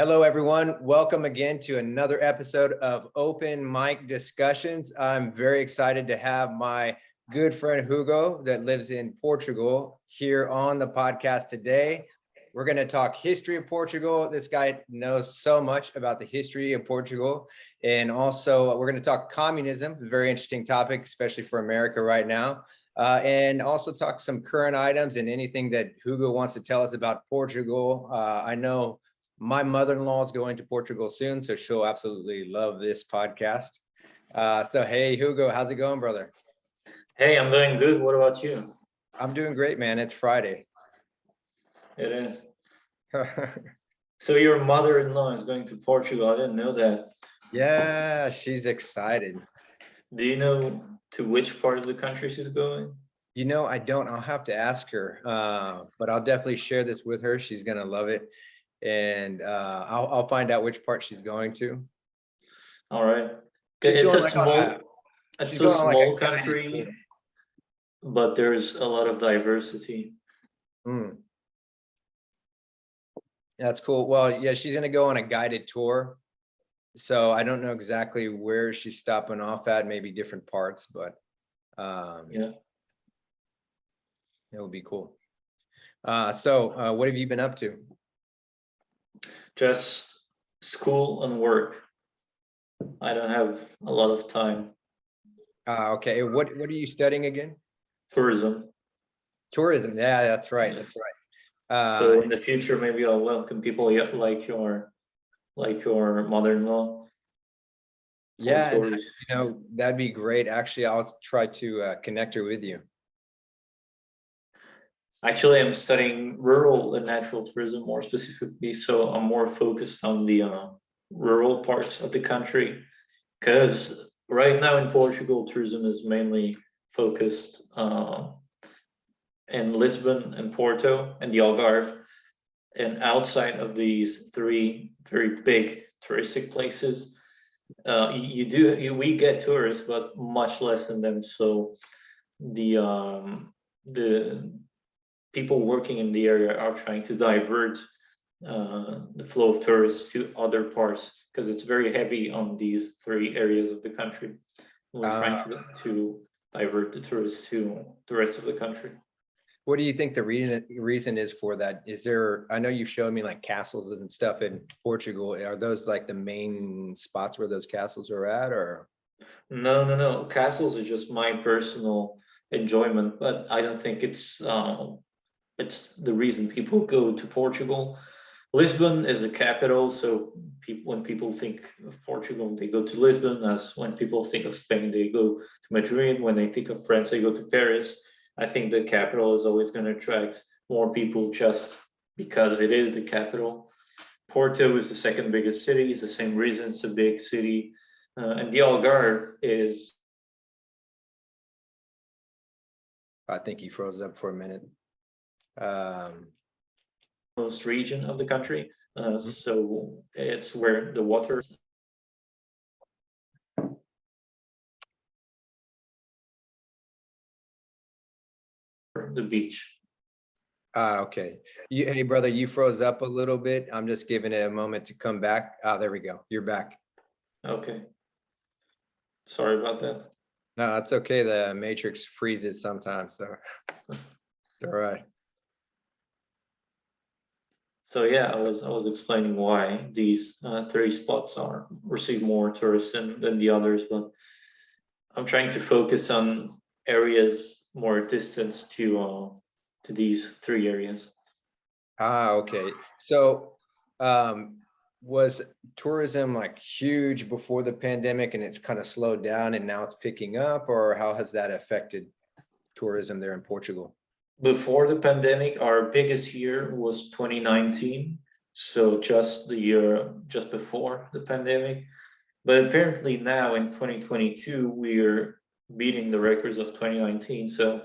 Hello, everyone. Welcome again to another episode of Open Mic Discussions. I'm very excited to have my good friend Hugo that lives in Portugal here on the podcast today. We're going to talk history of Portugal. This guy knows so much about the history of Portugal. And also we're going to talk communism, a very interesting topic, especially for America right now. And also talk some current items and anything that Hugo wants to tell us about Portugal. I know my mother-in-law is going to Portugal soon, so she'll absolutely love this podcast. So hey, Hugo, how's it going, brother? Hey, I'm doing good. What about you? I'm doing great, man. It's Friday. It is. So your mother-in-law is going to Portugal. I didn't know that. Yeah, she's excited. Do you know to which part of the country she's going? You know, I don't. I'll have to ask her, but I'll definitely share this with her. She's gonna love it, and I'll find out which part she's going to. All right. She's It's going a like on small, she's it's a going on like small a guided tour. country, but there's a lot of diversity. That's cool. Well, yeah, she's gonna go on a guided tour. So I don't know exactly where she's stopping off at, maybe different parts, but Yeah. it would be cool. So what have you been up to? Just school and work. I don't have a lot of time. Okay, what are you studying again? Tourism. Tourism. Yeah, that's right. That's right. So in the future, maybe I'll welcome people like your mother-in-law. Yeah, and, you know, that'd be great. Actually, I'll try to connect her with you. Actually, I'm studying rural and natural tourism more specifically, so I'm more focused on the rural parts of the country. Because right now in Portugal, tourism is mainly focused in Lisbon and Porto and the Algarve. And outside of these three very big touristic places, we get tourists, but much less than them. So the people working in the area are trying to divert the flow of tourists to other parts because it's very heavy on these three areas of the country. We're trying to divert the tourists to the rest of the country. What do you think the reason is for that? Is there, I know you've shown me like castles and stuff in Portugal. Are those like the main spots where those castles are at, or? No. Castles are just my personal enjoyment, but I don't think it's the reason people go to Portugal. Lisbon is the capital, so when people think of Portugal, they go to Lisbon. As when people think of Spain, they go to Madrid. When they think of France, they go to Paris. I think the capital is always going to attract more people just because it is the capital. Porto is the second biggest city. It's the same reason it's a big city. And the Algarve is... I think he froze up for a minute. Most region of the country, so it's where the water is. The beach. Okay. Hey, brother, you froze up a little bit. I'm just giving it a moment to come back. There we go. You're back. Okay. Sorry about that. No, it's okay. The matrix freezes sometimes, so it's all right. So yeah, I was explaining why these three spots receive more tourists than the others, but I'm trying to focus on areas more distance to these three areas. Okay. So was tourism like huge before the pandemic and it's kind of slowed down and now it's picking up, or how has that affected tourism there in Portugal? Before the pandemic, our biggest year was 2019, so just the year just before the pandemic. But apparently now in 2022, we're beating the records of 2019. So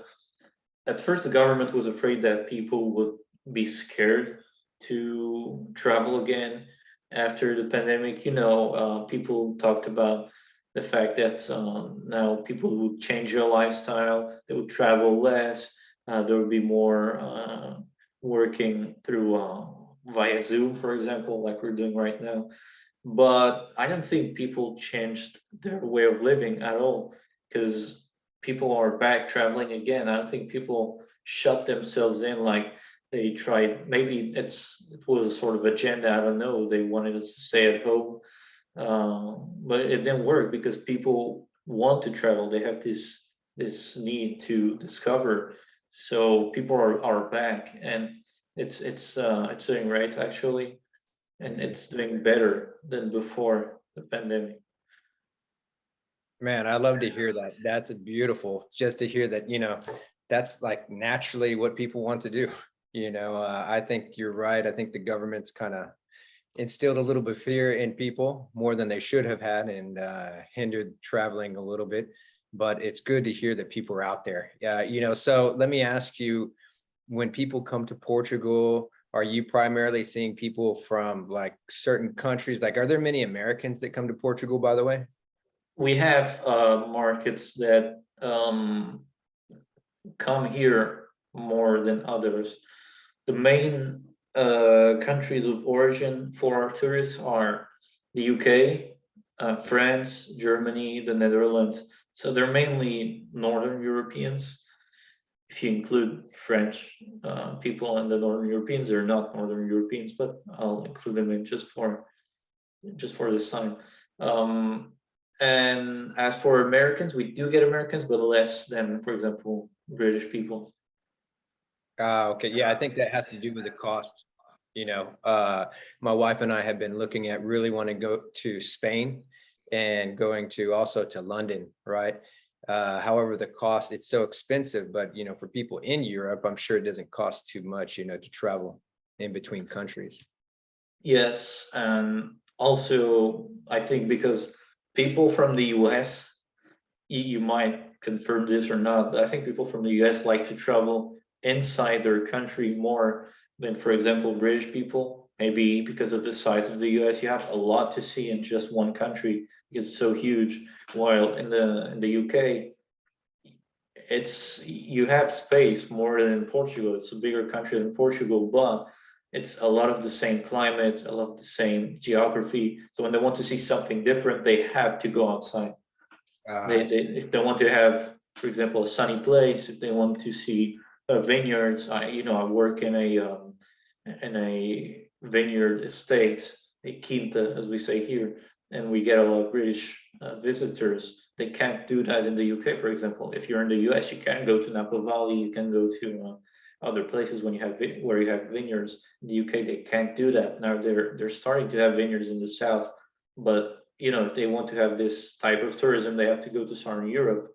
at first, the government was afraid that people would be scared to travel again after the pandemic. People talked about the fact that now people would change their lifestyle, they would travel less, there would be more working through via Zoom, for example, like we're doing right now. But I don't think people changed their way of living at all, because people are back traveling again. I don't think people shut themselves in like they tried. Maybe it was a sort of agenda. I don't know. They wanted us to stay at home, but it didn't work because people want to travel. They have this need to discover. So people are back, and it's doing great actually, and Mhm. it's doing better than before the pandemic. Man, I love to hear that. That's beautiful just to hear that, that's like naturally what people want to do. I think you're right. I think the government's kind of instilled a little bit of fear in people more than they should have had, and hindered traveling a little bit. But it's good to hear that people are out there. So let me ask you, when people come to Portugal, are you primarily seeing people from like certain countries? Like, are there many Americans that come to Portugal, by the way? We have markets that come here more than others. The main countries of origin for our tourists are the UK, France, Germany, the Netherlands. So they're mainly Northern Europeans. If you include French people and the Northern Europeans, they're not Northern Europeans, but I'll include them in just for this time. Um, and as for Americans, we do get Americans, but less than, for example, British people. Okay, yeah, I think that has to do with the cost. My wife and I have been looking at really wanting to go to Spain and going to also to London, right? However, the cost, it's so expensive, but for people in Europe, I'm sure it doesn't cost too much, to travel in between countries. Yes, and also I think because people from the US, you might confirm this or not, but I think people from the US like to travel inside their country more than, for example, British people. Maybe because of the size of the US, you have a lot to see in just one country because it's so huge. While in the UK, it's you have space more than Portugal. It's a bigger country than Portugal, but it's a lot of the same climate, a lot of the same geography. So when they want to see something different, they have to go outside. I see. If they want to have, for example, a sunny place, if they want to see vineyards, I work in a vineyard estate, a quinta, as we say here, and we get a lot of British visitors. They can't do that in the UK, for example. If you're in the US, you can go to Napa Valley, you can go to other places when where you have vineyards. In the UK, they can't do that. Now they're starting to have vineyards in the south, but if they want to have this type of tourism, they have to go to Southern Europe.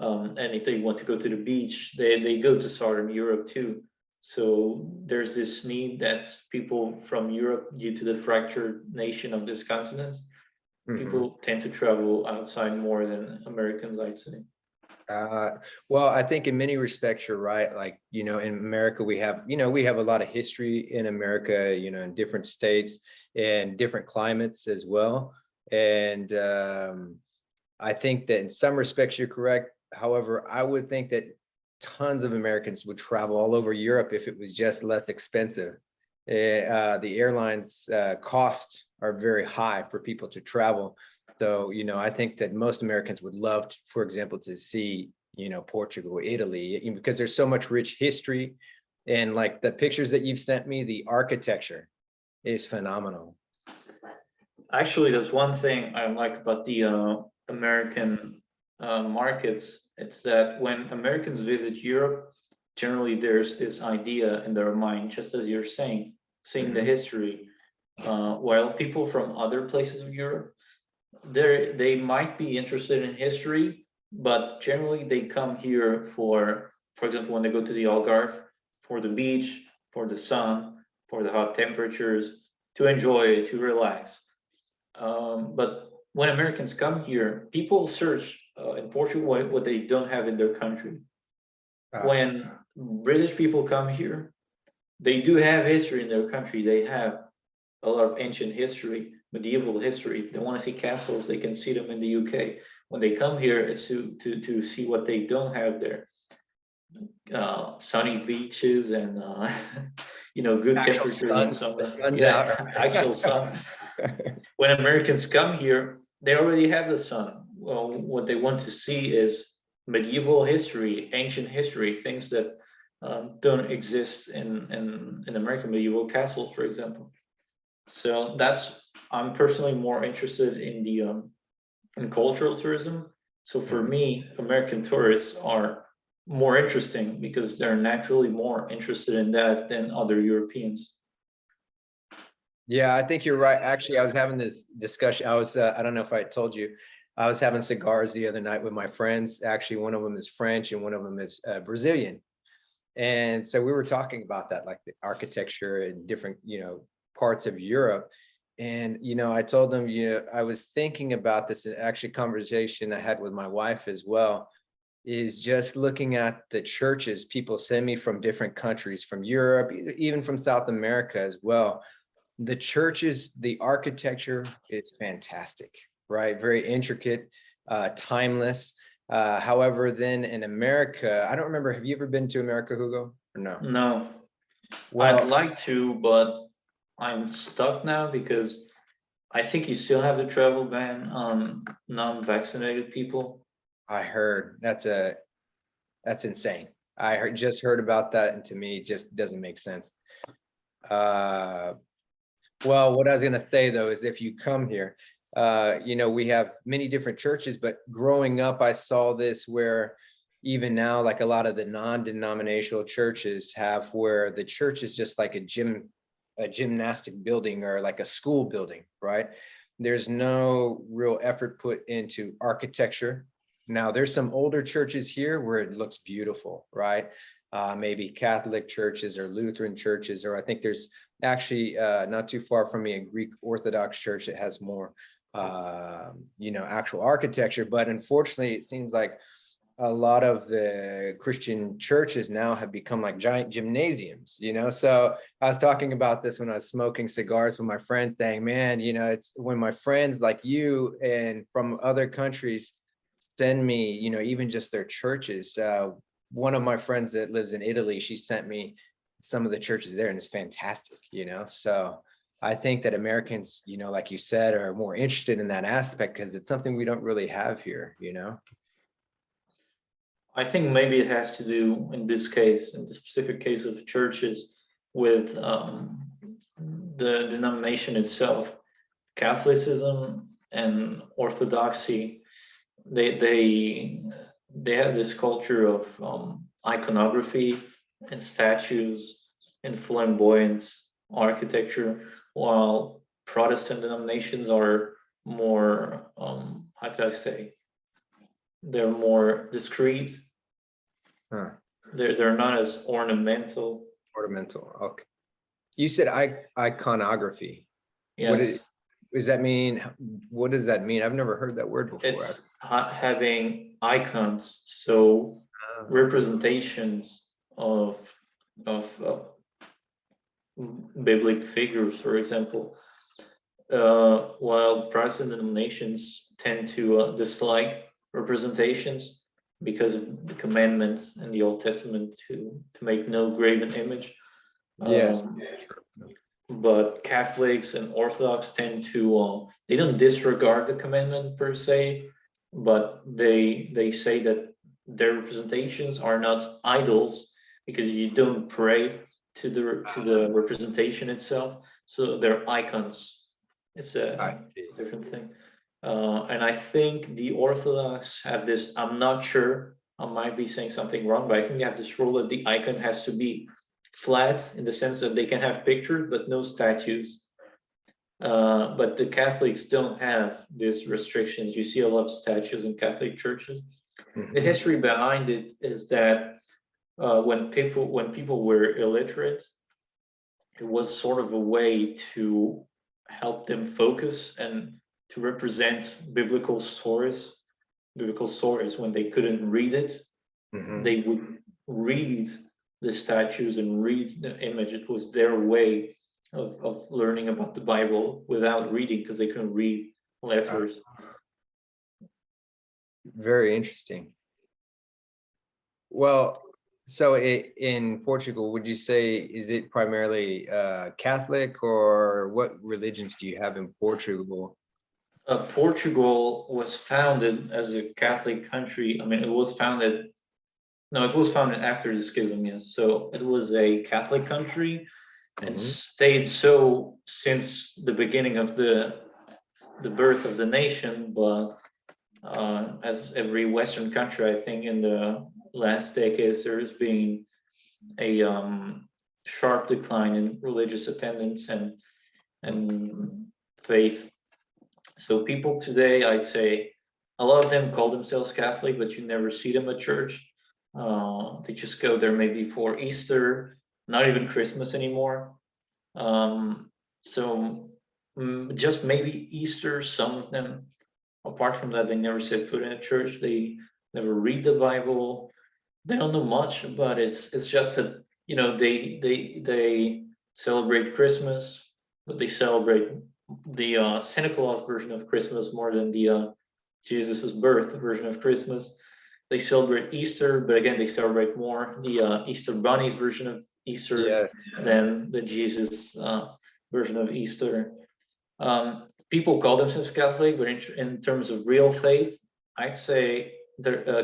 And if they want to go to the beach, they go to Southern Europe too. So there's this need that people from Europe, due to the fractured nation of this continent, Mhm. people tend to travel outside more than Americans, I'd say. Uh, well, I think in many respects you're right. Like, in America we have a lot of history in America, in different states and different climates as well. And I think that in some respects you're correct. However, I would think that tons of Americans would travel all over Europe if it was just less expensive. The airlines costs are very high for people to travel. So, I think that most Americans would love, for example, to see, Portugal, Italy, because there's so much rich history. And like the pictures that you've sent me, the architecture is phenomenal. Actually, there's one thing I like about the American markets. It's that when Americans visit Europe, generally there's this idea in their mind, just as you're saying, seeing the Mhm. history. While people from other places of Europe, they might be interested in history, but generally they come here for example, when they go to the Algarve, for the beach, for the sun, for the hot temperatures, to enjoy, to relax. But when Americans come here, people search in Portugal what they don't have in their country. Uh, When British people come here, they do have history in their country. They have a lot of ancient history, medieval history. If they want to see castles, they can see them in the UK. When they come here, it's to see what they don't have there. sunny beaches and good Actual temperatures in sun, the summer. sun's Yeah, out. actual sun. When Americans come here, they already have the sun. Well, what they want to see is medieval history, ancient history, things that don't exist in American medieval castles, for example. So I'm personally more interested in the in cultural tourism. So for Mhm. me, American tourists are more interesting because they're naturally more interested in that than other Europeans. Yeah, I think you're right. Actually, I was having this discussion. I don't know if I told you, I was having cigars the other night with my friends. Actually, one of them is French and one of them is Brazilian. And so we were talking about that, like the architecture in different, parts of Europe. And, I told them, I was thinking about this, actually conversation I had with my wife as well, is just looking at the churches people send me from different countries, from Europe, even from South America as well. The churches, the architecture is fantastic, right? Very intricate, timeless. However, then in America, I don't remember, have you ever been to America, Hugo, or no? No, I'd Well, like to, but I'm stuck now because I think you still have the travel ban on non-vaccinated people. I heard that's insane. Just heard about that, and to me, it just doesn't make sense. Uh, Well, what I was gonna say though is if you come here, we have many different churches, but growing up, I saw this where even now, like a lot of the non-denominational churches have where the church is just like a gymnastic building or like a school building, right? There's no real effort put into architecture. Now, there's some older churches here where it looks beautiful, right? Maybe Catholic churches or Lutheran churches, or I think there's actually not too far from me a Greek Orthodox church that has more actual architecture. But unfortunately, it seems like a lot of the Christian churches now have become like giant gymnasiums, so I was talking about this when I was smoking cigars with my friend, saying, man, it's when my friends like you and from other countries send me, even just their churches. One of my friends that lives in Italy, she sent me some of the churches there, and it's fantastic, so I think that Americans, like you said, are more interested in that aspect because it's something we don't really have here. I think maybe it has to do in this case, in the specific case of churches, with the denomination itself. Catholicism and Orthodoxy, they have this culture of iconography and statues and flamboyant architecture, while Protestant denominations are more how can I say, they're more discreet. Huh. They're not as ornamental. Ornamental. Okay. You said iconography. What Yes, does that mean? What does that mean? I've never heard that word before. it's having icons, so representations of of biblical figures, for example. While Protestant denominations tend to dislike representations because of the commandments in the Old Testament to make no graven image. Yes. Um, but Catholics and Orthodox tend to they don't disregard the commandment per se, but they say that their representations are not idols because you don't pray to the representation itself, so they're icons. I It's see. a different thing. And I think the Orthodox have this, I'm not sure, I might be saying something wrong, but I think they have this rule that the icon has to be flat in the sense that they can have pictures but no statues. But the Catholics don't have these restrictions. You see a lot of statues in Catholic churches. The Mhm. history behind it is that when people were illiterate, it was sort of a way to help them focus and to represent biblical stories when they couldn't read it. Mhm. They would read the statues and read the image. It was their way of learning about the Bible without reading because they couldn't read Uh, letters. Very interesting. Well, So in Portugal, would you say, is it primarily Catholic, or what religions do you have in Portugal? Portugal was founded as a Catholic country. I mean, it was founded. No, it was founded after the schism. Yes, so it was a Catholic country and Mhm. stayed so since the beginning of the birth of the nation. But as every Western country, I think in the last decades, there's been a sharp decline in religious attendance and faith. So people today, I'd say, a lot of them call themselves Catholic, but you never see them at church. They just go there maybe for Easter, not even Christmas anymore. So just maybe Easter, some of them. Apart from that, they never set foot in a church. They never read the Bible. They don't know much, but it's just that they celebrate Christmas, but they celebrate the Santa Claus version of Christmas more than the Jesus's birth version of Christmas. They celebrate Easter, but again, they celebrate more the Easter bunny's version of Easter Yeah. than the Jesus version of Easter. People call themselves Catholic, but in terms of real faith, I'd say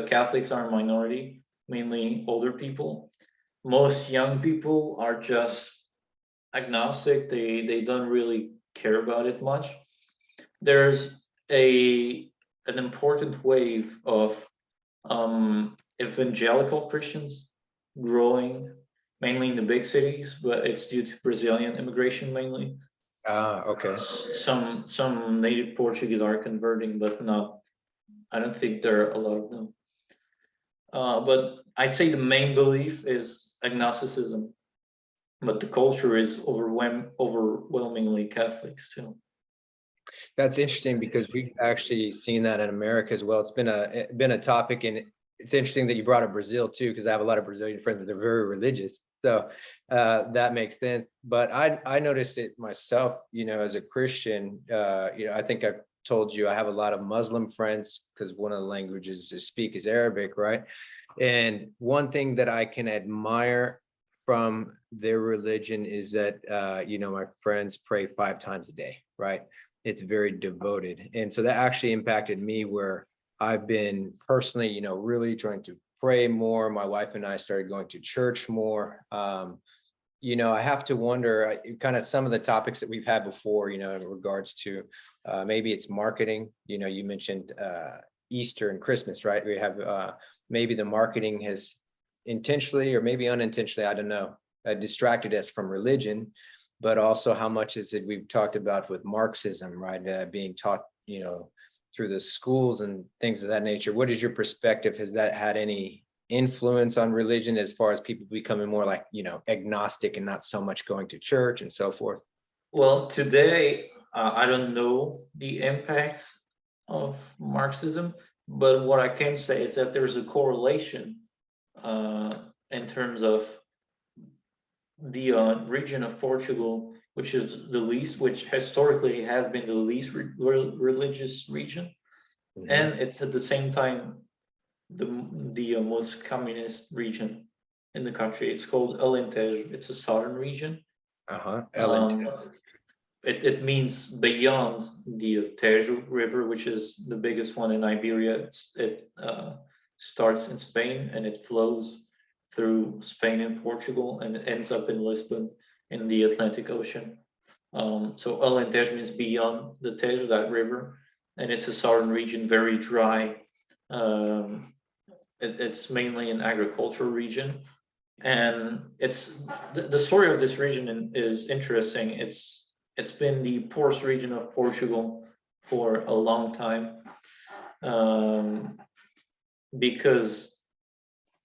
Catholics are a minority, mainly older people. Most young people are just agnostic. They don't really care about it much. There's a an important wave of evangelical Christians growing, mainly in the big cities, but it's due to Brazilian immigration mainly. Ah, okay. Some native Portuguese are converting, but not. I don't think there are a lot of them. But I'd say the main belief is agnosticism, but the culture is overwhelmingly Catholic still. That's interesting because we've actually seen that in America as well. It's been a topic, and it's interesting that you brought up Brazil too, because I have a lot of Brazilian friends that are very religious. So that makes sense. But I noticed it myself, as a Christian. I think I've told you I have a lot of Muslim friends because one of the languages to speak is Arabic, right? And one thing that I can admire from their religion is that my friends pray 5 times a day, right? It's very devoted. And so that actually impacted me, where I've been personally, really trying to pray more. My wife and I started going to church more. I have to wonder, kind of some of the topics that we've had before, in regards to maybe it's marketing. You mentioned Easter and Christmas, right? We have maybe the marketing has intentionally or maybe unintentionally, I don't know, distracted us from religion, but also how much is it we've talked about with Marxism, right? Being taught, through the schools and things of that nature. What is your perspective? Has that had any influence on religion as far as people becoming more like, agnostic and not so much going to church and so forth? Well, today I don't know the impact of Marxism, but what I can say is that there's a correlation uh, in terms of the region of Portugal, which is the least, which historically has been the least religious region, Mhm. and it's at the same time the most communist region in the country. It's called Alentejo. It's a southern region. Uh-huh. Ellen. Um, it means beyond the Tejo River, which is the biggest one in Iberia. It starts in Spain and it flows through Spain and Portugal and it ends up in Lisbon in the Atlantic Ocean. So Alentejo means beyond the Tejo, that river, and it's a southern region, very dry. Um, it's mainly an agricultural region, and the story of this region is interesting. It's been the poorest region of Portugal for a long time, um, because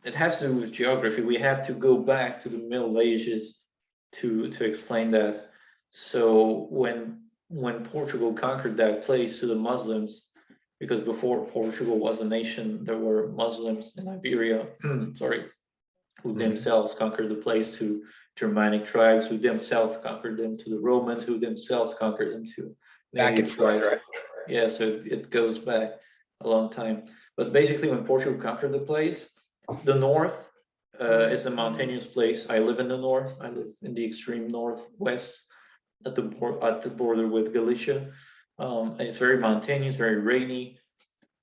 it has to do with geography. We have to go back to the Middle Ages to explain that. So when Portugal conquered that place to the Muslims, because before Portugal was a nation, there were Muslims in Iberia. Sorry, who Mhm. themselves conquered the place to Germanic tribes, who themselves conquered them to the Romans, who themselves conquered them to Back and native forth, tribes. right? Yeah, so it goes back a long time. But basically, when Portugal conquered the place, the north It's a mountainous place. I live in the north. I live in the extreme northwest at the border with Galicia. And it's very mountainous, very rainy.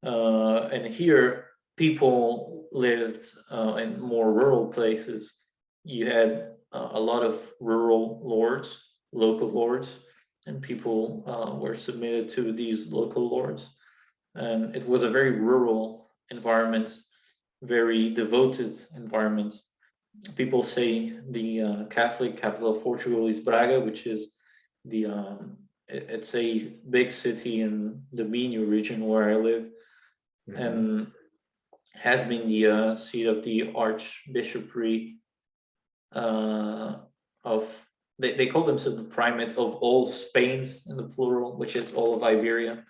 And here, people lived in more rural places. You had a lot of rural lords, local lords, and people were submitted to these local lords. And it was a very rural environment, very devoted environment. People say the Catholic capital of Portugal is Braga, which is the it's a big city in the Minho region where I live, and has been the seat of the archbishopry of they call themselves the primate of all Spains in the plural, which is all of Iberia.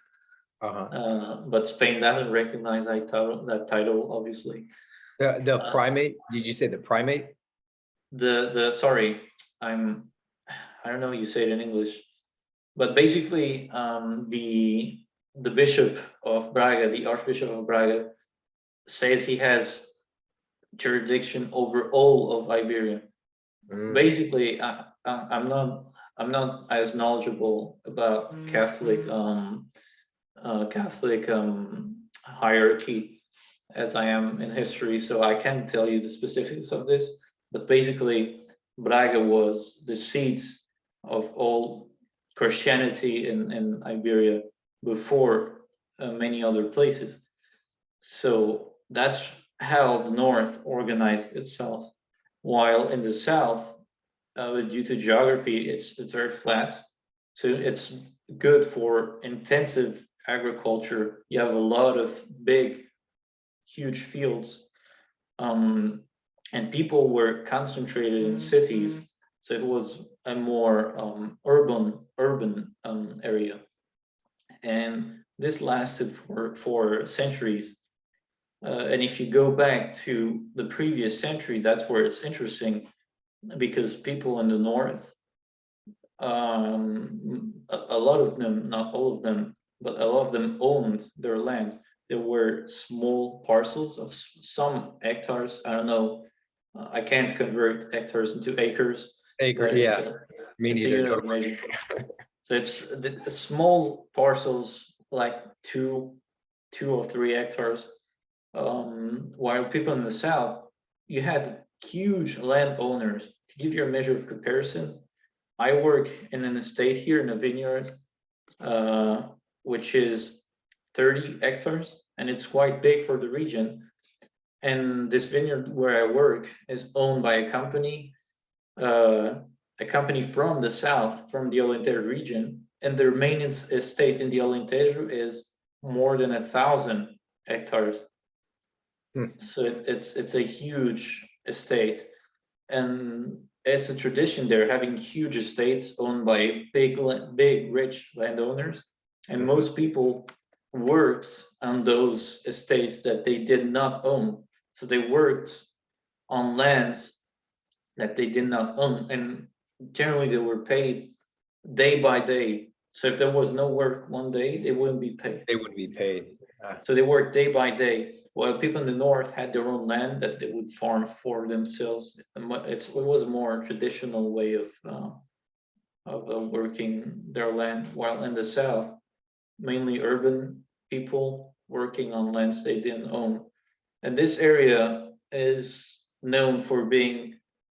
But Spain doesn't recognize that title, obviously. The primate, did you say the primate? The sorry, I don't know how you say it in English, but basically the bishop of Braga, the archbishop of Braga, says he has jurisdiction over all of Iberia. Basically, I'm not as knowledgeable about Catholic hierarchy as I am in history, so I can't tell you the specifics of this. But basically, Braga was the seat of all Christianity in Iberia before many other places. So that's how the north organized itself. While in the south, due to geography, it's very flat. So it's good for intensive agriculture. You have a lot of big, huge fields. And people were concentrated in cities. So it was a more urban area. And this lasted for centuries. And if you go back to the previous century, that's where it's interesting, because people in the north, a lot of them, not all of them, but a lot of them owned their land. There were small parcels of some hectares. I don't know. I can't convert hectares into acres. Acre, yeah. Me it's neither. a unit of measure. So it's the small parcels, like 2 or 3 hectares. While people in the south, you had huge landowners. To give you a measure of comparison, I work in an estate here in a vineyard, which is 30 hectares, and it's quite big for the region. And this vineyard where I work is owned by a company from the south, from the Alentejo region, and their main estate in the Alentejo is more than 1,000 hectares. So it's a huge estate, and it's a tradition there, having huge estates owned by big rich landowners, and most people worked on those estates that they did not own. So they worked on lands that they did not own, and generally they were paid day by day. So if there was no work one day, they wouldn't be paid. They wouldn't be paid. So they worked day by day. While people in the north had their own land that they would farm for themselves. It was a more traditional way of working their land. While in the south, mainly urban people working on lands they didn't own. And this area is known for being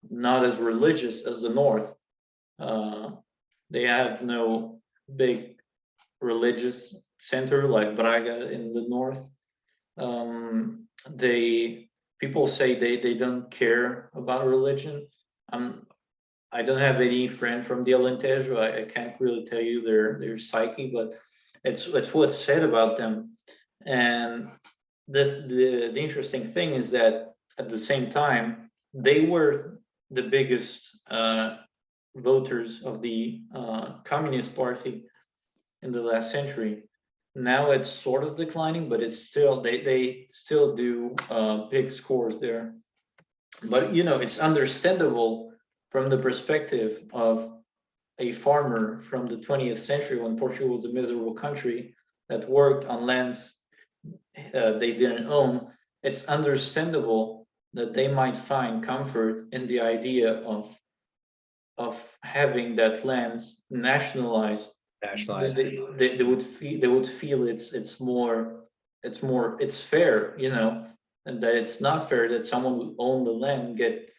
not as religious as the north. They have no big religious center like Braga in the north. People say they don't care about religion. I don't have any friend from the Alentejo. I can't really tell you their psyche, but it's what's said about them. And the interesting thing is that at the same time, they were the biggest voters of the Communist Party in the last century. Now it's sort of declining, but it's still they still do big scores there. But it's understandable from the perspective of a farmer from the 20th century, when Portugal was a miserable country that worked on lands they didn't own. It's understandable that they might find comfort in the idea of having that land nationalized. Nationalized. They would feel it's fair, you know, and that it's not fair that someone who own the land get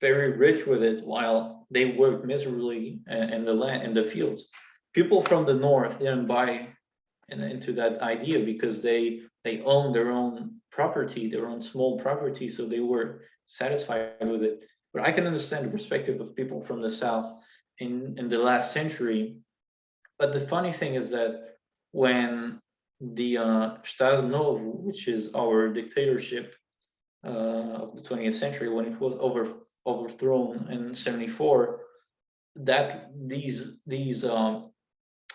very rich with it while they work miserably in the land, in the fields. People from the north didn't buy into that idea because they own their own property, their own small property, so they were satisfied with it. But I can understand the perspective of people from the south in the last century. But the funny thing is that when the Estado Novo, which is our dictatorship of the 20th century, when it was overthrown in 74, that these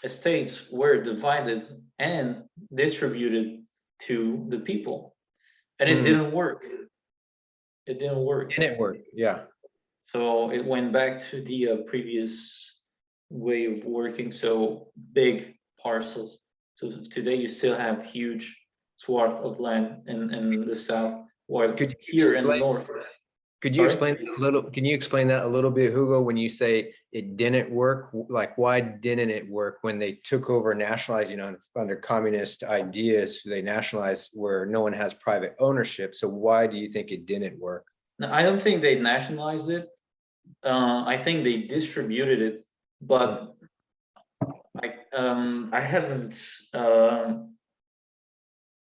estates were divided and distributed to the people, and it Mm. didn't work. It didn't work. And it worked. Yeah. So it went back to the previous way of working. So big parcels. So today you still have huge swath of land in the south, while Could you here in the explain? north. Could you Sorry. explain that a little? Can you explain that a little bit, Hugo? When you say it didn't work, like why didn't it work when they took over, nationalized? You know, under communist ideas, they nationalized where no one has private ownership. So why do you think it didn't work? Now, I don't think they nationalized it. I think they distributed it, but I haven't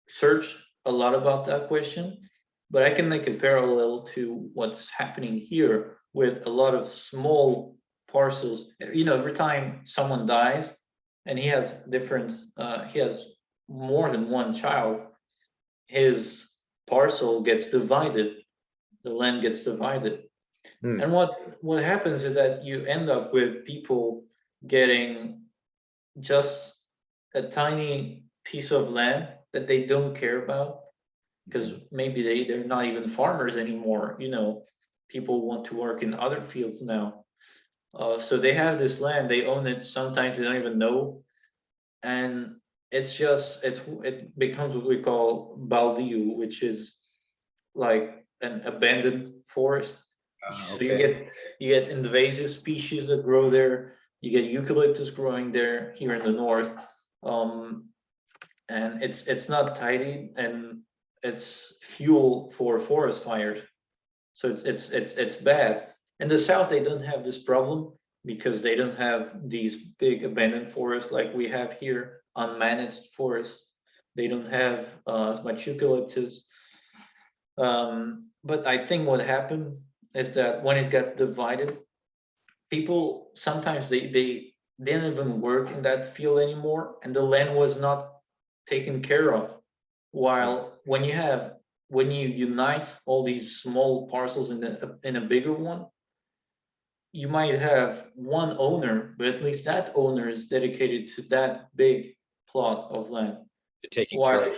searched a lot about that question, but I can make a parallel to what's happening here with a lot of small parcels. You know, every time someone dies and he has more than one child, his parcel gets divided, the land gets divided. Hmm. And what happens is that you end up with people getting just a tiny piece of land that they don't care about because maybe they're not even farmers anymore. You know, people want to work in other fields now. So they have this land, they own it. Sometimes they don't even know, and it becomes what we call baldio, which is like an abandoned forest. So Okay. you get invasive species that grow there. You get eucalyptus growing there here in the north, and it's not tidy, and it's fuel for forest fires. So it's bad. In the south, they don't have this problem because they don't have these big abandoned forests like we have here, unmanaged forests. They don't have as much eucalyptus. But I think what happened is that when it got divided, people sometimes they didn't even work in that field anymore, and the land was not taken care of. While when you unite all these small parcels in a bigger one, you might have one owner, but at least that owner is dedicated to that big plot of land. Taking care While of.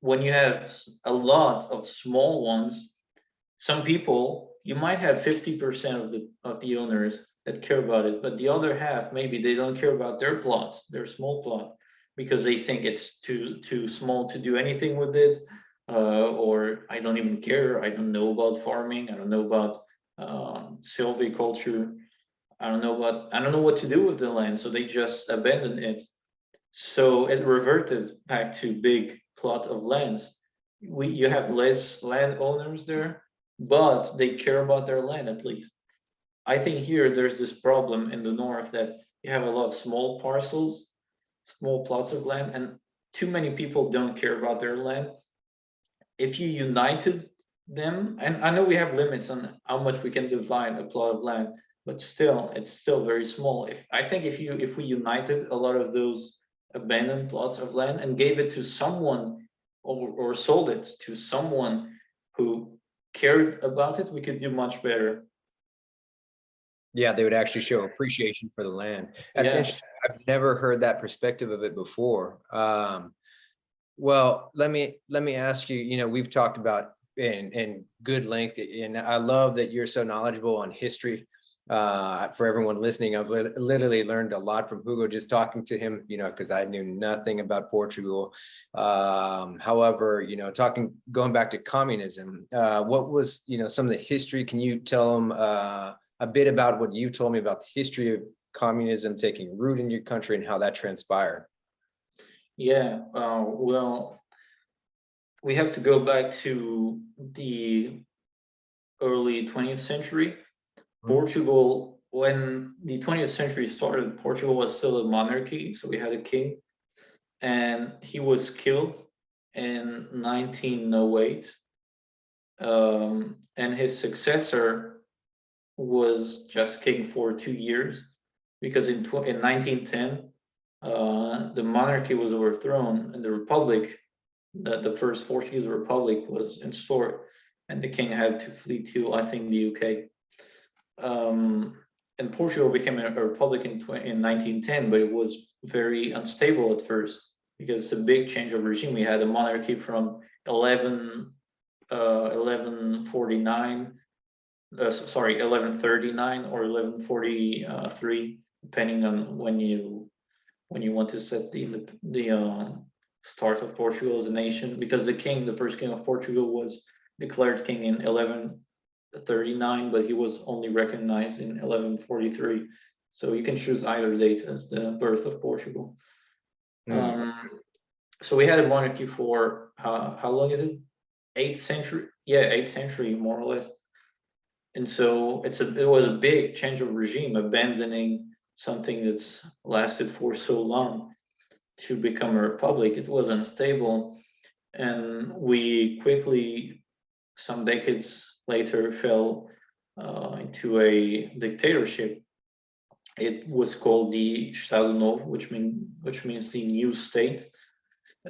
when you have a lot of small ones, some people, you might have 50% of the owners that care about it, but the other half, maybe they don't care about their plot, their small plot, because they think it's too small to do anything with it, or I don't even care. I don't know about farming. I don't know about silviculture. I don't know what to do with the land, so they just abandon it. So it reverted back to big plot of lands. You have less landowners there, but they care about their land at least. I think here there's this problem in the north that you have a lot of small parcels, small plots of land, and too many people don't care about their land. If you united them, and I know we have limits on how much we can divide a plot of land, but still, it's still very small. If we united a lot of those abandoned plots of land and gave it to someone, or sold it to someone who cared about it, we could do much better. Yeah, they would actually show appreciation for the land. That's Yeah. interesting. I've never heard that perspective of it before. Well, let me ask you, you know, we've talked about in good length, and I love that you're so knowledgeable on history. For everyone listening, I've literally learned a lot from Hugo just talking to him, because I knew nothing about Portugal. However, going back to communism, what was, some of the history? Can you tell them a bit about what you told me about the history of communism taking root in your country and how that transpired? Yeah, well, we have to go back to the early 20th century. Portugal, when the 20th century started, Portugal was still a monarchy, so we had a king, and he was killed in 1908. And his successor was just king for 2 years, because in 1910, the monarchy was overthrown and the republic, the first Portuguese republic, was installed, and the king had to flee to, I think, the UK. And Portugal became a republic in 1910, but it was very unstable at first because it's a big change of regime. We had a monarchy from 1149, 1139 or 1143, depending on when you want to set the start of Portugal as a nation, because the first king of Portugal, was declared king in 1139, but he was only recognized in 1143. So you can choose either date as the birth of Portugal. So we had a monarchy for how long is it? 8th century? Yeah, 8th century, more or less. And so it was a big change of regime, abandoning something that's lasted for so long to become a republic. It was unstable, and we quickly, some decades later, fell into a dictatorship. It was called the Estado Novo, which means the new state,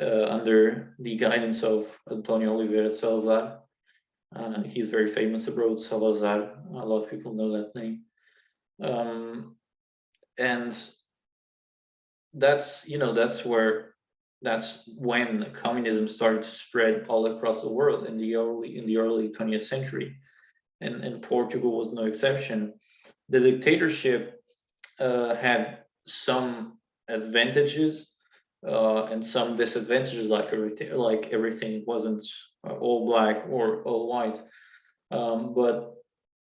under the guidance of Antonio Oliveira Salazar. He's very famous abroad, Salazar. A lot of people know that name. And that's when communism started to spread all across the world in the early 20th century, and Portugal was no exception. The dictatorship had some advantages and some disadvantages, like everything wasn't all black or all white, but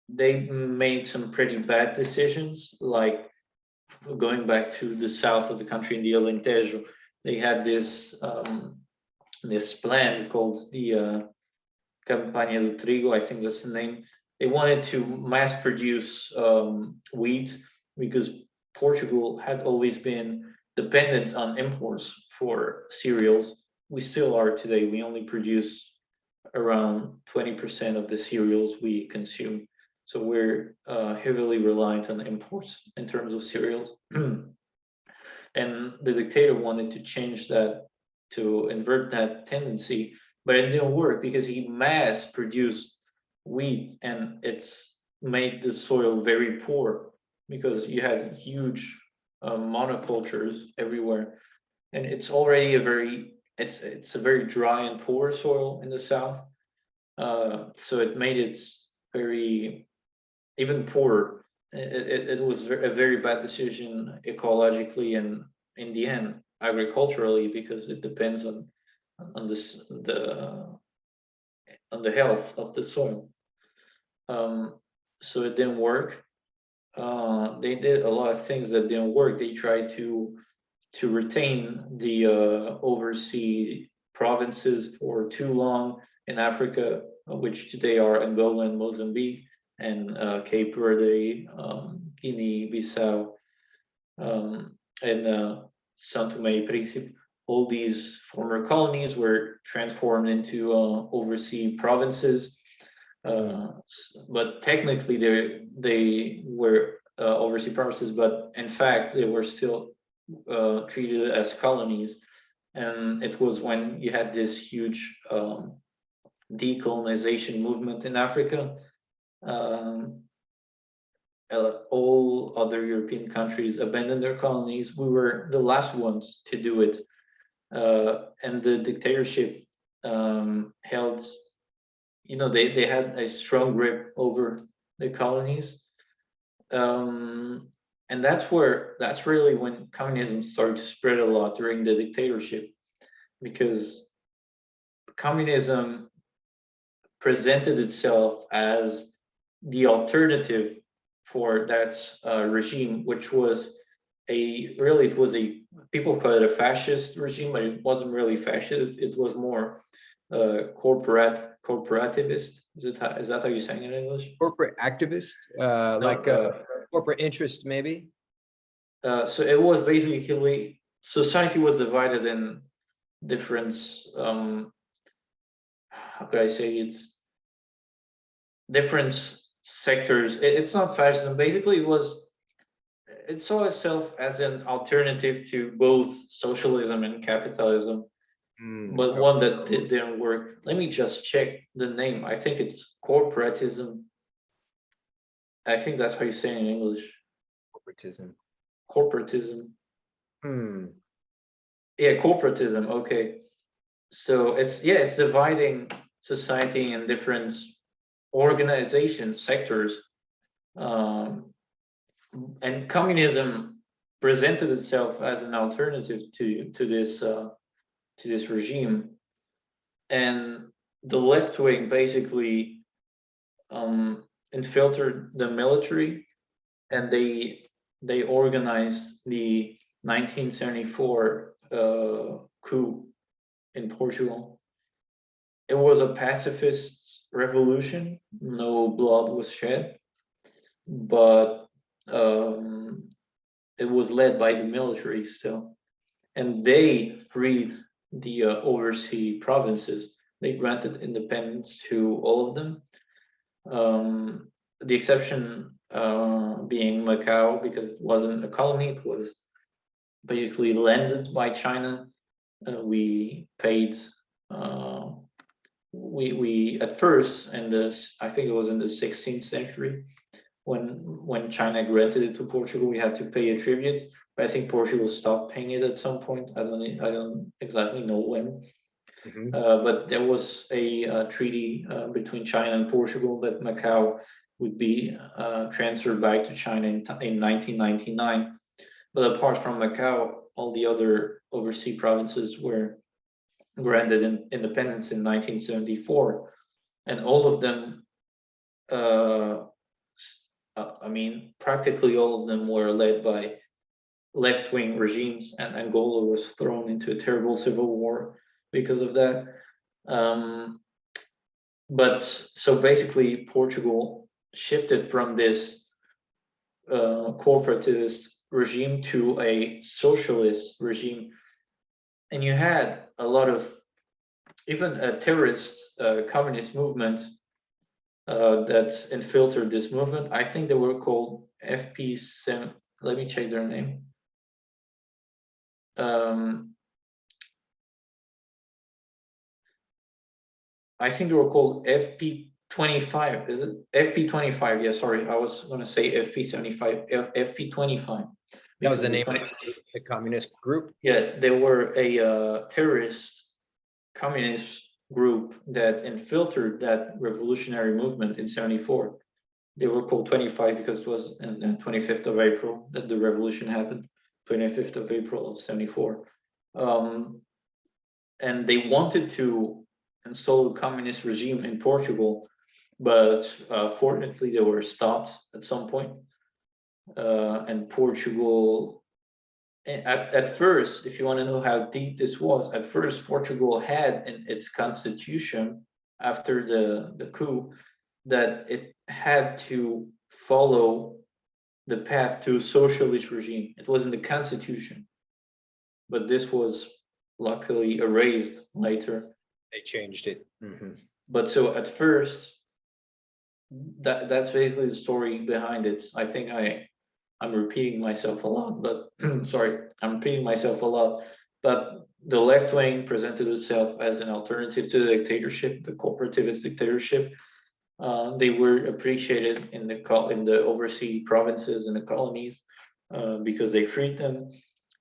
they made some pretty bad decisions, like going back to the south of the country in the Alentejo. They had this plan called the Campaña do Trigo, I think that's the name. They wanted to mass produce wheat, because Portugal had always been dependent on imports for cereals. We still are today. We only produce around 20% of the cereals we consume. So we're heavily reliant on imports in terms of cereals. And the dictator wanted to change that, to invert that tendency, but it didn't work because he mass produced wheat, and it's made the soil very poor because you had huge monocultures everywhere, and it's already it's a very dry and poor soil in the south. So it made it very even poorer. It was a very bad decision ecologically and, in the end, agriculturally, because it depends on this on the health of the soil. So it didn't work. They did a lot of things that didn't work. They tried to retain the overseas provinces for too long in Africa, which today are Angola and Mozambique, and Cape Verde, Guinea-Bissau, and São Tomé and Príncipe. All these former colonies were transformed into overseas provinces, but technically they were overseas provinces, but in fact they were still treated as colonies. And it was when you had this huge decolonization movement in Africa. All other European countries abandoned their colonies. We were the last ones to do it. And the dictatorship held, they had a strong grip over the colonies. And that's really when communism started to spread a lot during the dictatorship, because communism presented itself as the alternative for that regime, which was it was a, people call it a fascist regime, but it wasn't really fascist. It was more corporativist. Is that how you saying it in English? Corporate activist, No, like corporate interests, maybe. so it was basically, society was divided in different, how could I say, it's different sectors. It's not fascism. Basically, it saw itself as an alternative to both socialism and capitalism, but Okay. one that didn't work. Let me just check the name. I think it's corporatism. I think that's how you say it in English. Corporatism. Corporatism. Hmm. Yeah, corporatism. Okay. So it's dividing society in different organizations, sectors, um, and communism presented itself as an alternative to this regime, and the left wing basically infiltrated the military, and they organized the 1974 coup in Portugal. It was a pacifist revolution. No blood was shed, but um, it was led by the military still, and they freed the overseas provinces. They granted independence to all of them. The exception being Macau, because it wasn't a colony; it was basically landed by China. We paid. Uh, we at first, in this, I think it was in the 16th century, when China granted it to Portugal, we had to pay a tribute. But I think Portugal stopped paying it at some point. I don't exactly know when. Mhm. But there was a treaty between China and Portugal that Macau would be transferred back to China in 1999. But apart from Macau, all the other overseas provinces were granted independence in 1974, and all of them, uh, I mean, practically all of them were led by left-wing regimes, and Angola was thrown into a terrible civil war because of that. Um, but so basically, Portugal shifted from this corporatist regime to a socialist regime, and you had a lot of even a terrorist communist movement that infiltrated this movement. I think they were called FP7. Let me check their name. Um, I think they were called FP25. Is it FP25? Yeah, sorry, I was going to say FP75. FP25 That was because the the name 20. of the communist group. Yeah, they were a terrorist communist group that infiltrated that revolutionary movement in '74. They were called 25 because it was on the 25th of April that the revolution happened, 25th of April of '74. And they wanted to install a communist regime in Portugal, but fortunately they were stopped at some point. And Portugal, at first, if you want to know how deep this was, at first Portugal had in its constitution after the coup that it had to follow the path to a socialist regime. It was in the constitution, but this was luckily erased later. They changed it. Mhm. But so at first, that's basically the story behind it. I think I'm repeating myself a lot, but sorry, I'm repeating myself a lot. But the left wing presented itself as an alternative to the dictatorship, the corporativist dictatorship. They were appreciated in the overseas provinces and the colonies because they freed them.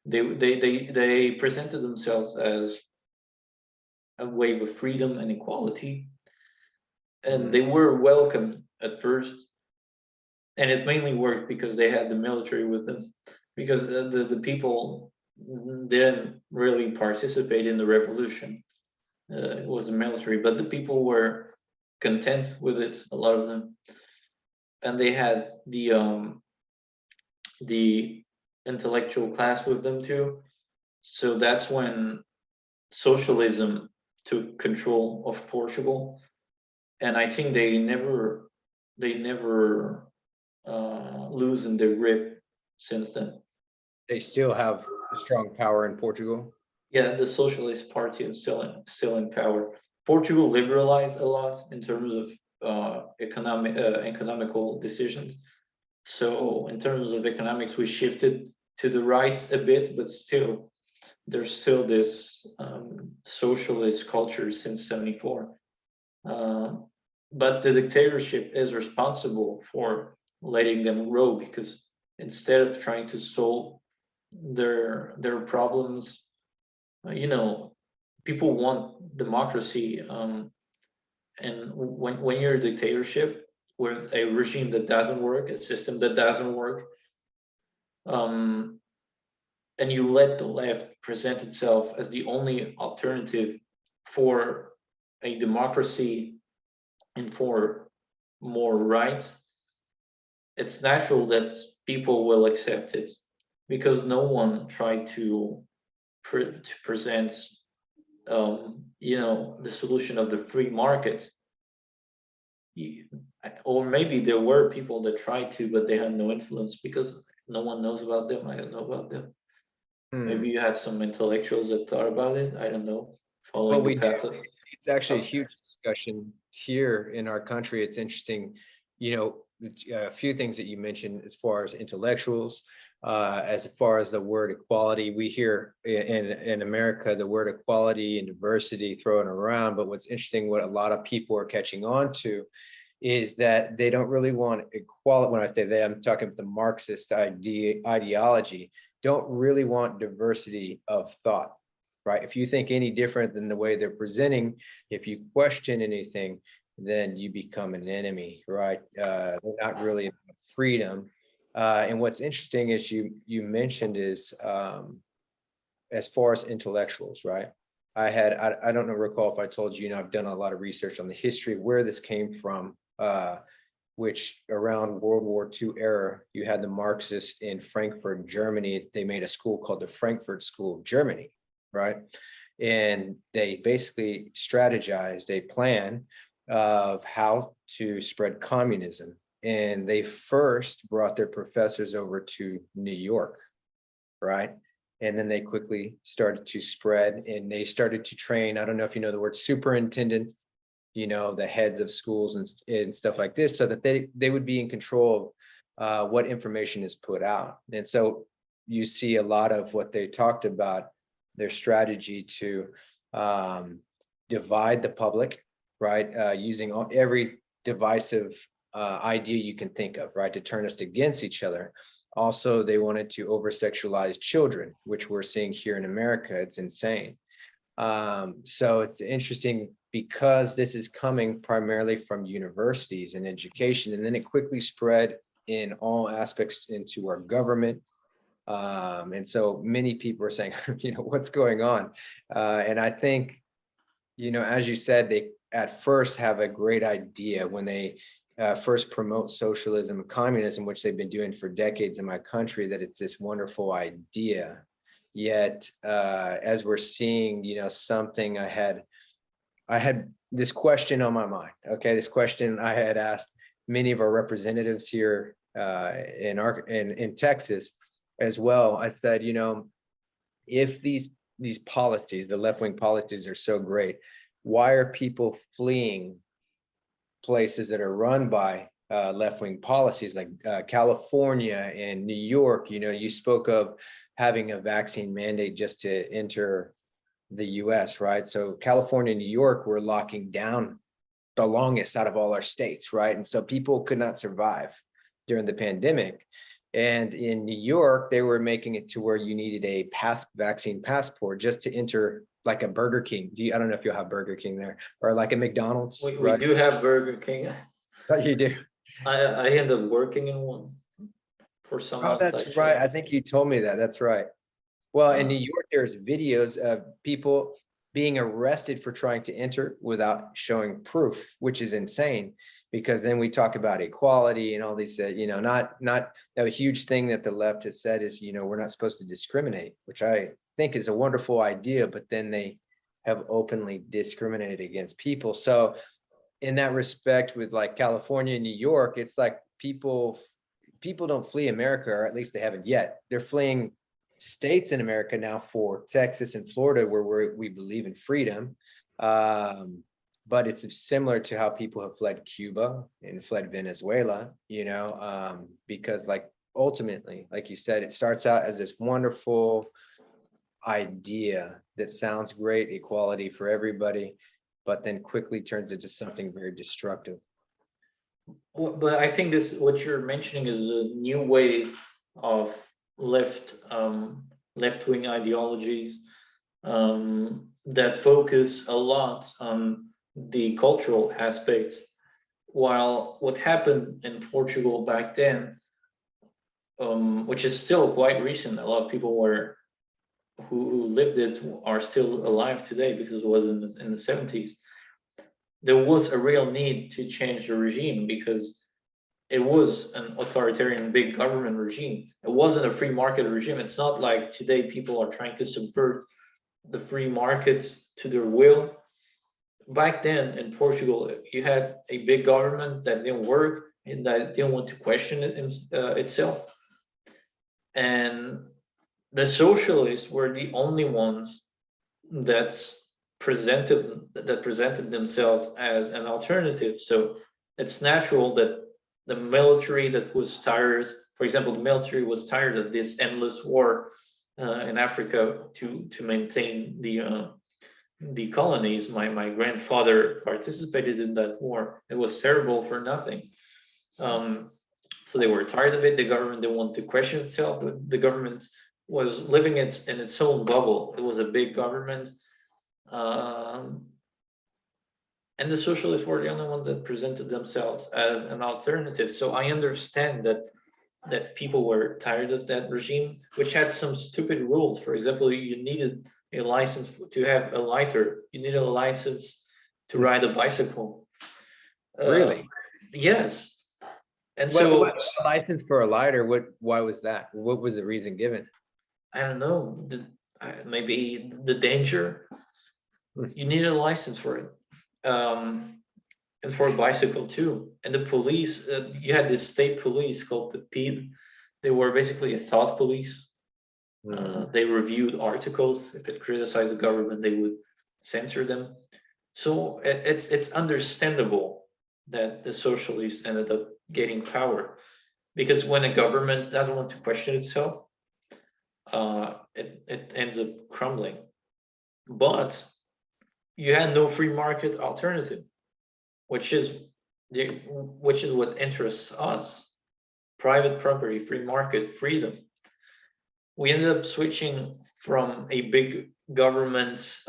They presented themselves as a wave of freedom and equality, and Mhm. they were welcome at first. and it mainly worked because they had the military with them, because the people didn't really participate in the revolution. It was the military, but the people were content with it, a lot of them, and they had the intellectual class with them too. So that's when socialism took control of Portugal, and I think they never loosened their grip since then. They still have a strong power in Portugal. Yeah, the Socialist Party is still in power. Portugal liberalized a lot in terms of economical decisions. So in terms of economics, we shifted to the right a bit, but still there's still this socialist culture since '74. Uh, but the dictatorship is responsible for letting them grow, because instead of trying to solve their problems, people want democracy, and when you're a dictatorship with a regime that doesn't work, a system that doesn't work, um, and you let the left present itself as the only alternative for a democracy and for more rights, it's natural that people will accept it, because no one tried to present the solution of the free market. Or maybe there were people that tried to, but they had no influence because no one knows about them. I don't know about them. Maybe Hmm. you had some intellectuals that thought about it. I don't know. Well, Following the we do. path of. It's actually a of- huge discussion here in our country. It's interesting, a few things that you mentioned as far as intellectuals, as far as the word equality. We hear in America the word equality and diversity thrown around, but what's interesting, what a lot of people are catching on to, is that they don't really want equality. When I say they, I'm talking about the Marxist ideology, don't really want diversity of thought, right? If you think any different than the way they're presenting, if you question anything, then you become an enemy, right? They're not really about freedom. And what's interesting is you mentioned is as far as intellectuals, right? I don't know, recall if I told you, I've done a lot of research on the history of where this came from, which around World War II era, you had the Marxists in Frankfurt, Germany. They made a school called the Frankfurt School of Germany, right? And they basically strategized a plan of how to spread communism. And they first brought their professors over to New York, right? And then they quickly started to spread, and they started to train. I don't know if you know the word superintendent, the heads of schools and stuff like this, so that they would be in control of what information is put out. And so you see a lot of what they talked about, their strategy to divide the public, right? Using every divisive idea you can think of, right, to turn us against each other. Also, they wanted to over-sexualize children, which we're seeing here in America. It's insane. So it's interesting because this is coming primarily from universities and education, and then it quickly spread in all aspects into our government. And so many people are saying, what's going on? And I think, as you said, they at first have a great idea when they first promote socialism and communism, which they've been doing for decades in my country, that it's this wonderful idea. Yet, as we're seeing, something I had this question on my mind. Okay, this question I had asked many of our representatives here in Texas as well. I said, if these policies, the left-wing policies, are so great, why are people fleeing places that are run by left-wing policies, like California and New York? You spoke of having a vaccine mandate just to enter the US, right? So California and New York were locking down the longest out of all our states, right? And so people could not survive during the pandemic. And in New York, they were making it to where you needed a vaccine passport just to enter, like a Burger King. I don't know if you'll have Burger King there, or like a McDonald's, we right? do have Burger King. You do. I ended up working in one for some Oh, months that's right. actually. I think you told me that. That's right. Well, in New Uh, York, there's videos of people being arrested for trying to enter without showing proof, which is insane. Because then we talk about equality and all these, not a huge thing that the left has said is, we're not supposed to discriminate, which I think is a wonderful idea, but then they have openly discriminated against people. So in that respect, with like California and New York, it's like people don't flee America, or at least they haven't yet. They're fleeing states in America now for Texas and Florida, where we believe in freedom. But it's similar to how people have fled Cuba and fled Venezuela, because like ultimately, like you said, it starts out as this wonderful idea that sounds great, equality for everybody, but then quickly turns into something very destructive. but I think this what you're mentioning is a new way of left wing ideologies that focus a lot on the cultural aspect. While what happened in Portugal back then, which is still quite recent, a lot of people who lived it are still alive today because it was in the 70s. There was a real need to change the regime because it was an authoritarian big government regime. It wasn't a free market regime. It's not like today people are trying to subvert the free market to their will. Back then in Portugal, you had a big government that didn't work and that didn't want to question itself. And the socialists were the only ones that presented themselves as an alternative. So it's natural that the military that was tired, for example, the military was tired of this endless war in Africa to maintain the colonies. My grandfather participated in that war. It was terrible for nothing. Um, so they were tired of it. The government didn't want to question itself. The government was living in its own bubble. It was a big government. Um, and the socialists were the only ones that presented themselves as an alternative. So I understand that people were tired of that regime, which had some stupid rules. For example, you needed a license to have a lighter. You needed a license to ride a bicycle. Uh, Really? yes, and What so license for a lighter? Why was that? What was the reason given? I don't know. Maybe the danger. Hmm. You needed a license for it. And for a bicycle too. And the police, you had this state police called the PID. They were basically a thought police. Hmm. They reviewed articles. If it criticized the government, they would censor them. So it's understandable that the socialists ended up getting power because when a government doesn't want to question itself, it ends up crumbling. But you had no free market alternative, which is which is what interests us: private property, free market, freedom. We ended up switching from a big government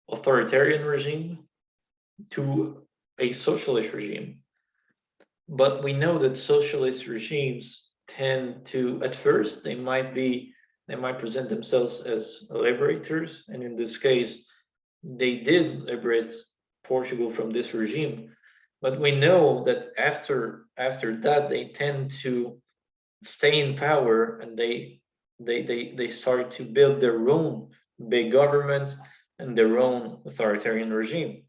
authoritarian regime to a socialist regime. But we know that socialist regimes tend to, at first, they might present themselves as liberators, and in this case, they did liberate Portugal from this regime. But we know that after that, they tend to stay in power and they start to build their own big government and their own authoritarian regime.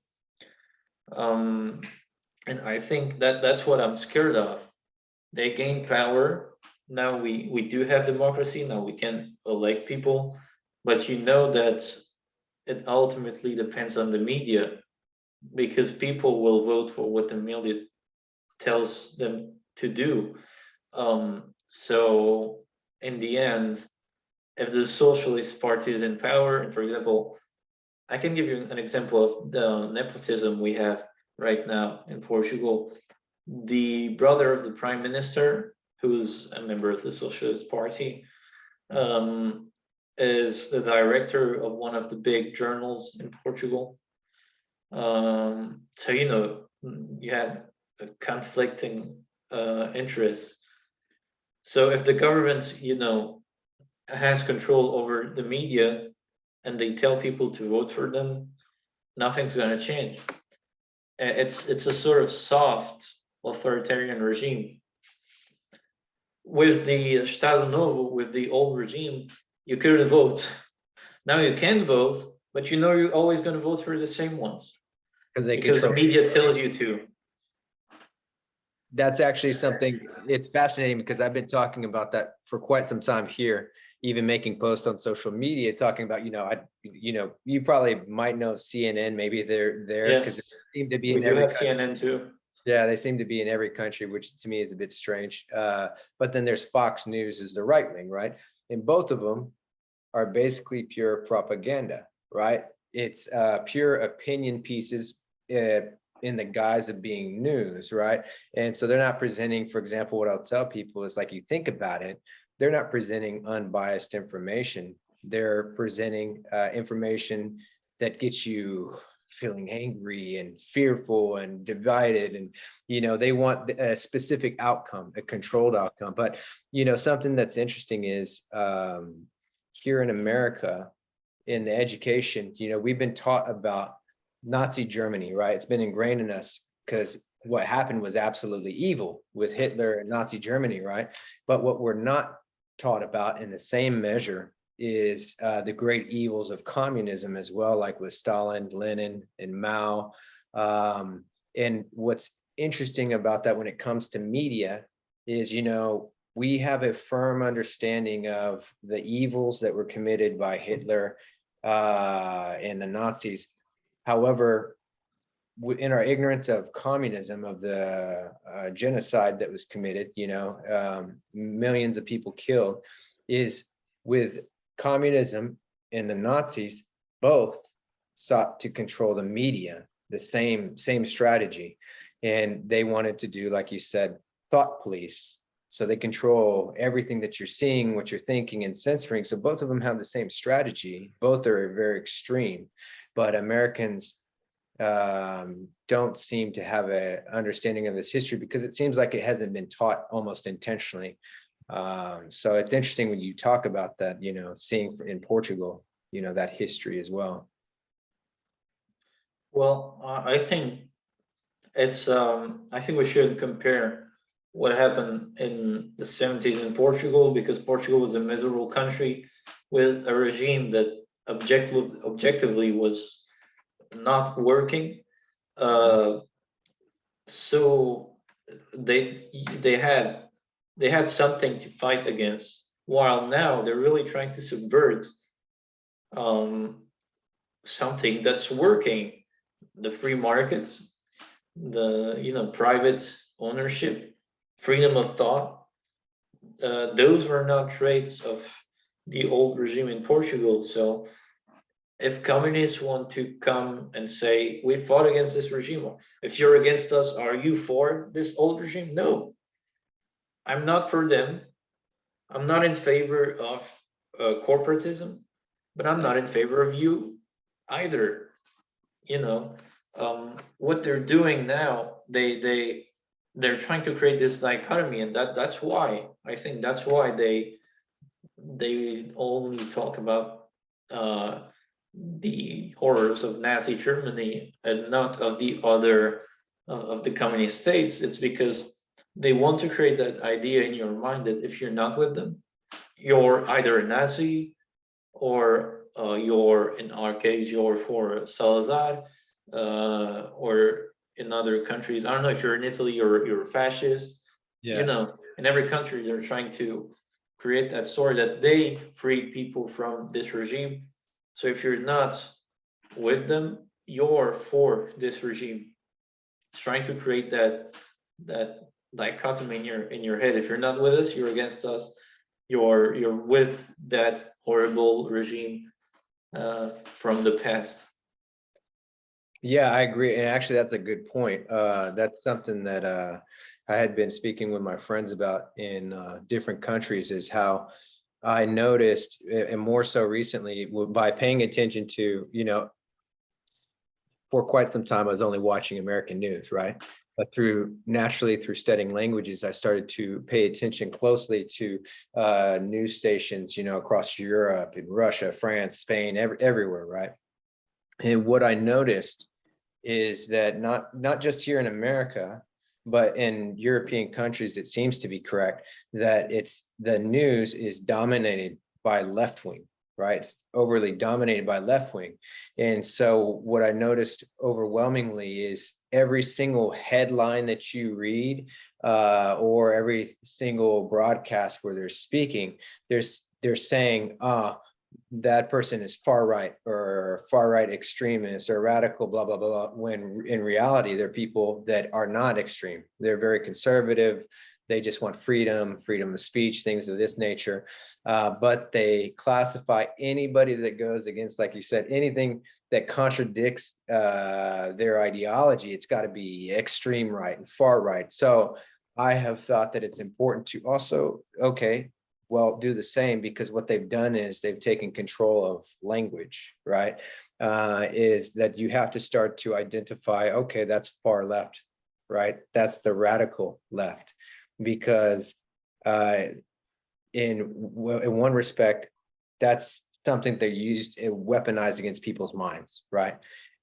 Um, and I think that that's what I'm scared of. They gain power. Now we do have democracy. Now we can elect people, but you know that it ultimately depends on the media because people will vote for what the media tells them to do. So in the end, if the socialist party is in power, and for example, I can give you an example of the nepotism we have right now in Portugal. The brother of the prime minister, who's a member of the Socialist Party, um, is the director of one of the big journals in Portugal. So you know, you had conflicting interests. So if the government, has control over the media and they tell people to vote for them, nothing's going to change. It's a sort of soft authoritarian regime. With the Estado Novo, with the old regime, you couldn't vote. Now you can vote, but you're always going to vote for the same ones because they because the control. media tells you to. That's actually something, it's fascinating because I've been talking about that for quite some time here, even making posts on social media talking about, you probably might know CNN, maybe they're there because they Yes, seem to be we in do every have country. CNN too. Yeah, they seem to be in every country, which to me is a bit strange. But then there's Fox News is the right wing, right? And both of them are basically pure propaganda, right? It's pure opinion pieces in the guise of being news, right? And so they're not presenting, for example, what I'll tell people is like, you think about it, they're not presenting unbiased information. They're presenting information that gets you feeling angry and fearful and divided, and they want a specific outcome, a controlled outcome. But something that's interesting is here in America, in the education, we've been taught about Nazi Germany, right? It's been ingrained in us because what happened was absolutely evil with Hitler and Nazi Germany, right? But what we're not taught about in the same measure is the great evils of communism as well, like with Stalin, Lenin, and Mao. And what's interesting about that when it comes to media is, we have a firm understanding of the evils that were committed by Hitler and the Nazis. However, in our ignorance of communism, of the genocide that was committed, millions of people killed, is with communism and the Nazis both sought to control the media, the same strategy. And they wanted to do, like you said, thought police. So they control everything that you're seeing, what you're thinking, and censoring. So both of them have the same strategy. Both are very extreme, but Americans don't seem to have an understanding of this history because it seems like it hasn't been taught almost intentionally. So it's interesting when you talk about that, seeing in Portugal, that history as well. Well, I think I think we should compare what happened in the 70s in Portugal, because Portugal was a miserable country with a regime that objectively was not working. So they had something to fight against, while now they're really trying to subvert something that's working: the free markets, the private ownership, freedom of thought. Those were not traits of the old regime in Portugal. So if communists want to come and say, we fought against this regime, if you're against us, are you for this old regime? No, I'm not for them. I'm not in favor of corporatism, but I'm not in favor of you either. What they're doing now, they're trying to create this dichotomy, and that's why I think that's why they only talk about the horrors of Nazi Germany and not of the other of the communist states. It's because they want to create that idea in your mind that if you're not with them, you're either a Nazi, or in our case, you're for Salazar, or in other countries, I don't know, if you're in Italy, you're a fascist. Yes. In every country, they're trying to create that story that they freed people from this regime. So if you're not with them, you're for this regime. It's trying to create that dichotomy in your head. If you're not with us, you're against us. You're with that horrible regime from the past. Yeah, I agree. And actually, that's a good point. That's something that I had been speaking with my friends about in different countries, is how I noticed, and more so recently, by paying attention to, for quite some time, I was only watching American news, right? But naturally through studying languages, I started to pay attention closely to news stations, across Europe, in Russia, France, Spain, everywhere, right? And what I noticed is that not just here in America, but in European countries, it seems to be correct that the news is dominated by left wing, right? It's overly dominated by left wing. And so what I noticed overwhelmingly is every single headline that you read, or every single broadcast where they're speaking, they're saying, that person is far right or far right extremist or radical, blah, blah, blah, when in reality, they're people that are not extreme. They're very conservative. They just want freedom of speech, things of this nature. But they classify anybody that goes against, like you said, anything that contradicts their ideology. It's got to be extreme right and far right. So I have thought that it's important to also, okay, well, do the same, because what they've done is they've taken control of language, right? Is that you have to start to identify, okay, that's far left, right? That's the radical left, because in one respect, that's something they used weaponized against people's minds, right?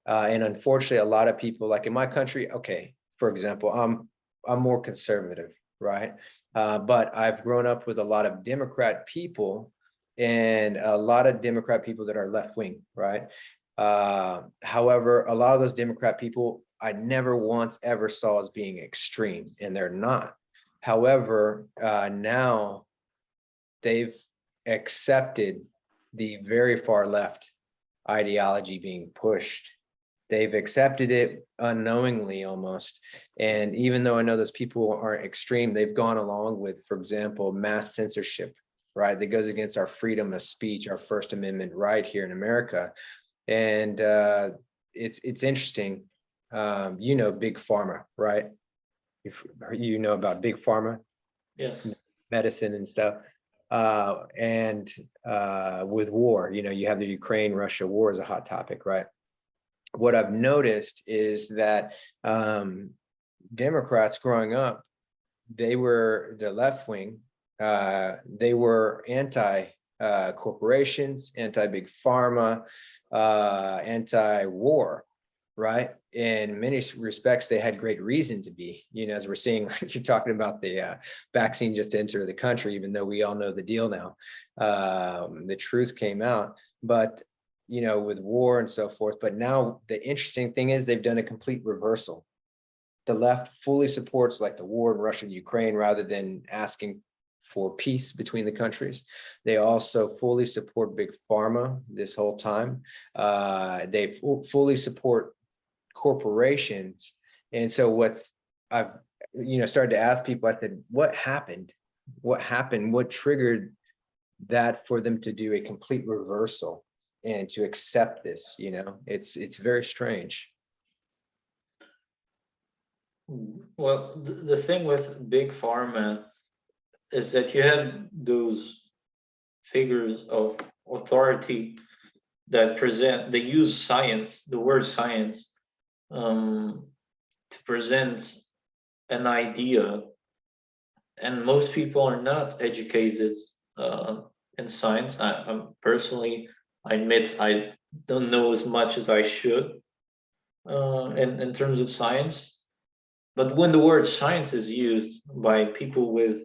And unfortunately, a lot of people, like in my country, okay, for example, I'm more conservative, right? But I've grown up with a lot of Democrat people, and a lot of Democrat people that are left wing, right? However, a lot of those Democrat people I never once ever saw as being extreme, and they're not. However, now they've accepted the very far left ideology being pushed. They've accepted it unknowingly almost. And even though I know those people aren't extreme, they've gone along with, for example, mass censorship, right? That goes against our freedom of speech, our First Amendment right here in America. And it's interesting. Big pharma, right? If you know about big pharma, Yes. medicine and stuff. And with war, you have the Ukraine-Russia war is a hot topic, right? What I've noticed is that Democrats growing up, they were the left wing. They were anti corporations, anti big pharma, anti war, right? In many respects, they had great reason to be. As we're seeing, like you're talking about the vaccine just to enter the country, even though we all know the deal now. The truth came out, but with war and so forth. But now the interesting thing is they've done a complete reversal. The left fully supports like the war in Russia and Ukraine rather than asking for peace between the countries. They also fully support big pharma this whole time. They fully support corporations. And so what I've started to ask people, I said, what happened? What triggered that for them to do a complete reversal and to accept this? It's very strange. Well, the thing with big pharma is that you have those figures of authority that they use science, the word science, to present an idea, and most people are not educated in science. I'm personally, I admit I don't know as much as I should in terms of science. But when the word science is used by people with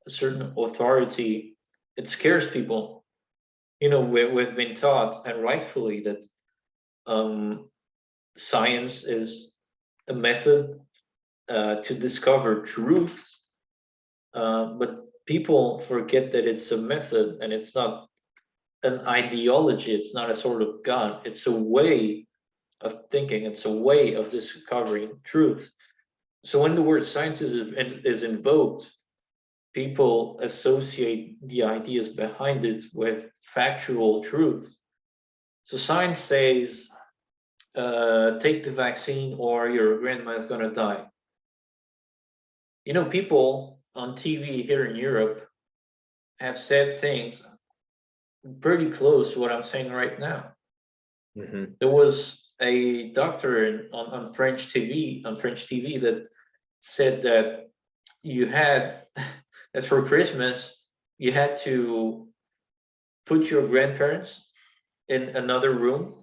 a certain authority, it scares people. We've been taught, and rightfully, that science is a method to discover truths, but people forget that it's a method and it's not an ideology. It's not a sort of God. It's a way of thinking. It's a way of discovering truth. So when the word science is invoked, people associate the ideas behind it with factual truth. So science says, take the vaccine or your grandma is going to die. People on TV here in Europe have said things pretty close to what I'm saying right now. Mm-hmm. There was a doctor on French TV that said that you had, as for Christmas, you had to put your grandparents in another room.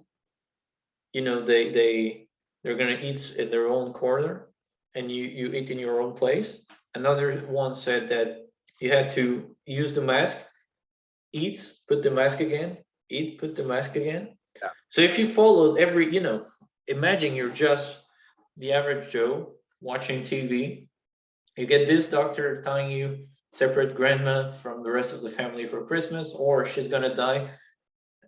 You know, they're gonna eat in their own corner, and you eat in your own place. Another one said that you had to use the mask, eat, put the mask again, eat, put the mask again. Yeah. So if you followed every, imagine you're just the average Joe watching TV. You get this doctor telling you separate grandma from the rest of the family for Christmas, or she's gonna die,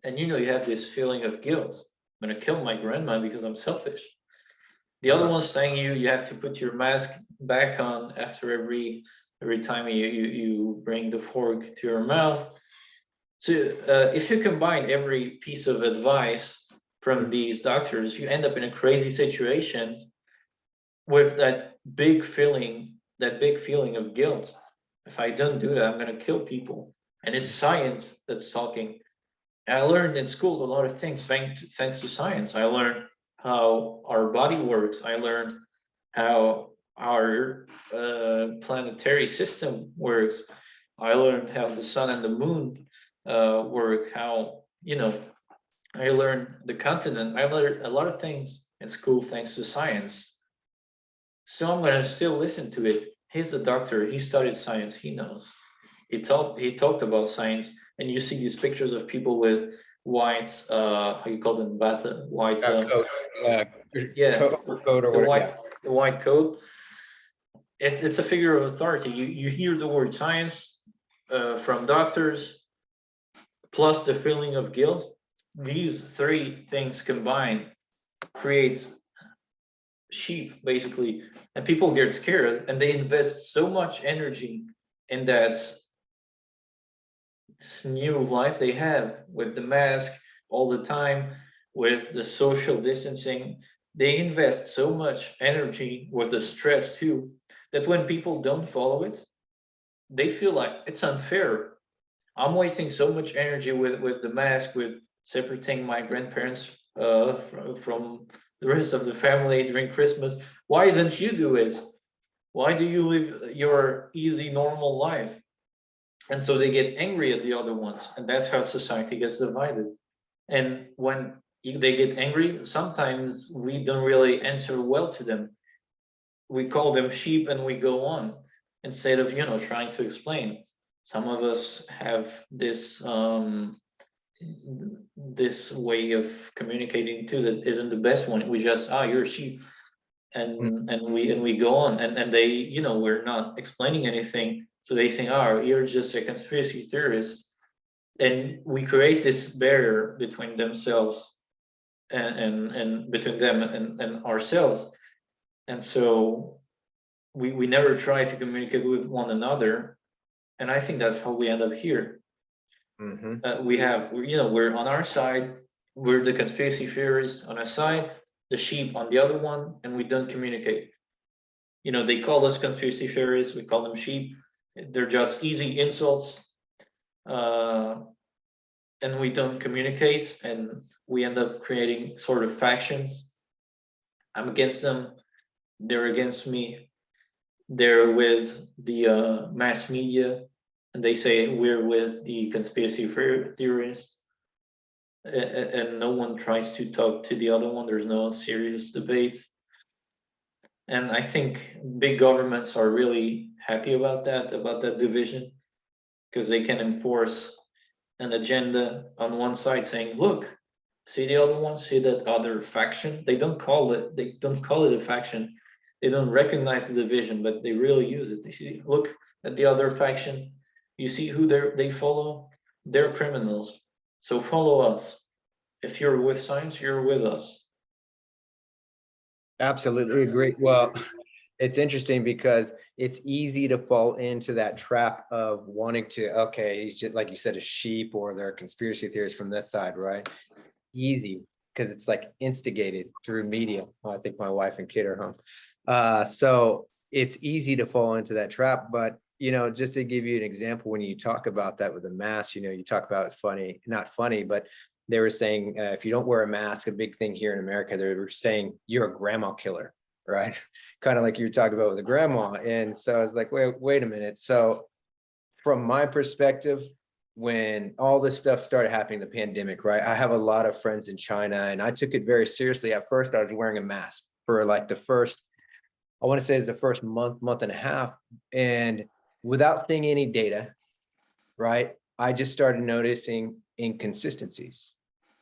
and you have this feeling of guilt. I'm gonna kill my grandma because I'm selfish. The other one's saying you have to put your mask back on after every time you bring the fork to your mouth. So if you combine every piece of advice from these doctors, you end up in a crazy situation with that big feeling of guilt. If I don't do that, I'm going to kill people. And it's science that's talking. And I learned in school a lot of things thanks to science. I learned how our body works. I learned how our planetary system works. I learned how the sun and the moon work. How, I learned the continent. I learned a lot of things in school thanks to science. So I'm gonna still listen to it. He's a doctor. He studied science. He knows. He talked about science, and you see these pictures of people with white, how you call them, bata, white, Coat, yeah, coat or the whatever. white, Yeah. the white coat. It's a figure of authority. You hear the word science from doctors, plus the feeling of guilt. These three things combined create sheep, basically, and people get scared, and they invest so much energy in that new life they have with the mask all the time, with the social distancing. They invest so much energy with the stress too, that when people don't follow it, they feel like it's unfair. I'm wasting so much energy with the mask, with separating my grandparents from the rest of the family during Christmas. Why don't you do it? Why do you live your easy, normal life? And so they get angry at the other ones, and that's how society gets divided. And when they get angry, sometimes we don't really answer well to them. We call them sheep and we go on instead of trying to explain. Some of us have this way of communicating too that isn't the best one. We just, you're a sheep, and we go on, and they, we're not explaining anything, so they think, you're just a conspiracy theorist, and we create this barrier between themselves and between them and ourselves. And so we never try to communicate with one another, and I think that's how we end up here. We're on our side, we're the conspiracy theorists on our side, the sheep on the other one, and we don't communicate. They call us conspiracy theorists, we call them sheep. They're just easy insults, and we don't communicate, and we end up creating sort of factions. I'm against them, they're against me. They're with the mass media, and they say we're with the conspiracy theorists, and no one tries to talk to the other one. There's no serious debate. And I think big governments are really happy about that division, because they can enforce an agenda on one side saying, look, see the other one, see that other faction. They don't call it a faction. They don't recognize the division, but they really use it. They see, look at the other faction. You see who they follow? They're criminals. So follow us. If you're with science, you're with us. Absolutely agree. Well, it's interesting because it's easy to fall into that trap of wanting to, okay, he's just like you said, a sheep, or they're conspiracy theorists from that side, right? Easy, because it's like instigated through media. Well, I think my wife and kid are home. So it's easy to fall into that trap. But just to give you an example, when you talk about that with a mask, you talk about it's funny, not funny, but they were saying if you don't wear a mask, a big thing here in America, they were saying you're a grandma killer. right? Kind of like you were talking about with the grandma. And so I was like, wait a minute. So from my perspective, when all this stuff started happening, the pandemic, right? I have a lot of friends in China and I took it very seriously. At first, I was wearing a mask for like the first, I want to say it's the first month and a half. And without seeing any data, right? I just started noticing inconsistencies.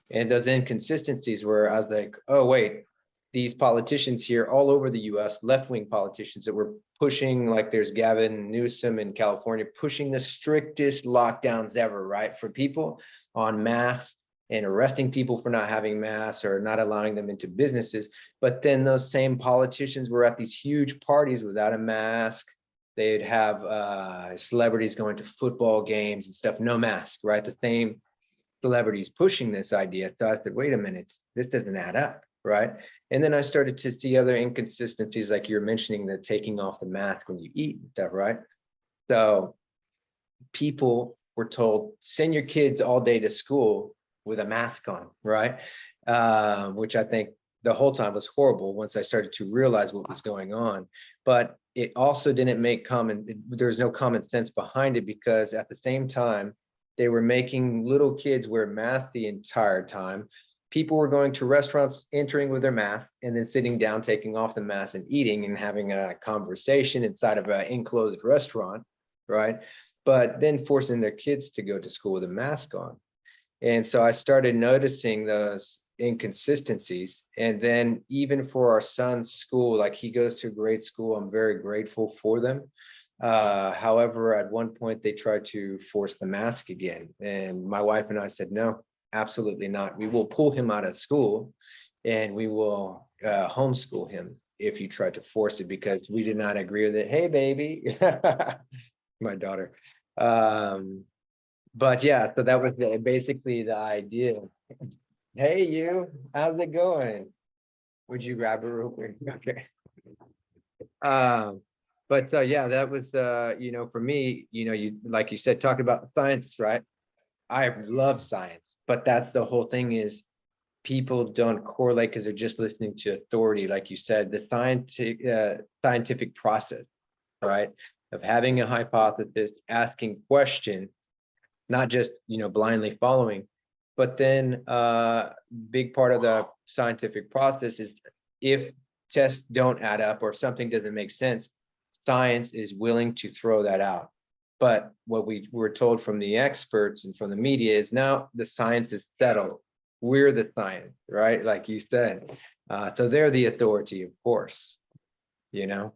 And those inconsistencies were, I was like, oh, wait, these politicians here all over the US, left-wing politicians that were pushing, like there's Gavin Newsom in California, pushing the strictest lockdowns ever, right? For people on masks and arresting people for not having masks or not allowing them into businesses. But then those same politicians were at these huge parties without a mask. They'd have celebrities going to football games and stuff, no mask, right? The same celebrities pushing this idea. So I said, wait a minute, this doesn't add up, right? And then I started to see other inconsistencies, like you're mentioning, the taking off the mask when you eat and stuff, right? So people were told, send your kids all day to school with a mask on, right? Which I think the whole time was horrible once I started to realize what was going on. But it also didn't make there's no common sense behind it, because at the same time, they were making little kids wear masks the entire time. People were going to restaurants, entering with their mask, and then sitting down, taking off the mask and eating and having a conversation inside of an enclosed restaurant, right? But then forcing their kids to go to school with a mask on. And so I started noticing those inconsistencies. And then even for our son's school, like he goes to a great school, I'm very grateful for them. However, at one point they tried to force the mask again. And my wife and I said, no, absolutely not. We will pull him out of school and we will homeschool him if you try to force it, because we did not agree with it. Hey, baby, my daughter. But yeah, so that was basically the idea. Hey, you, how's it going? Would you grab a real quick? Okay. But yeah, that was for me, you, like you said, talking about science, right? I love science, but that's the whole thing, is people don't correlate because they're just listening to authority, like you said, the scientific process, right? Of having a hypothesis, asking questions, not just blindly following. But then big part of the scientific process is, if tests don't add up or something doesn't make sense, science is willing to throw that out. But what we were told from the experts and from the media is, now the science is settled. We're the science, right? Like you said. So they're the authority, of course, you know?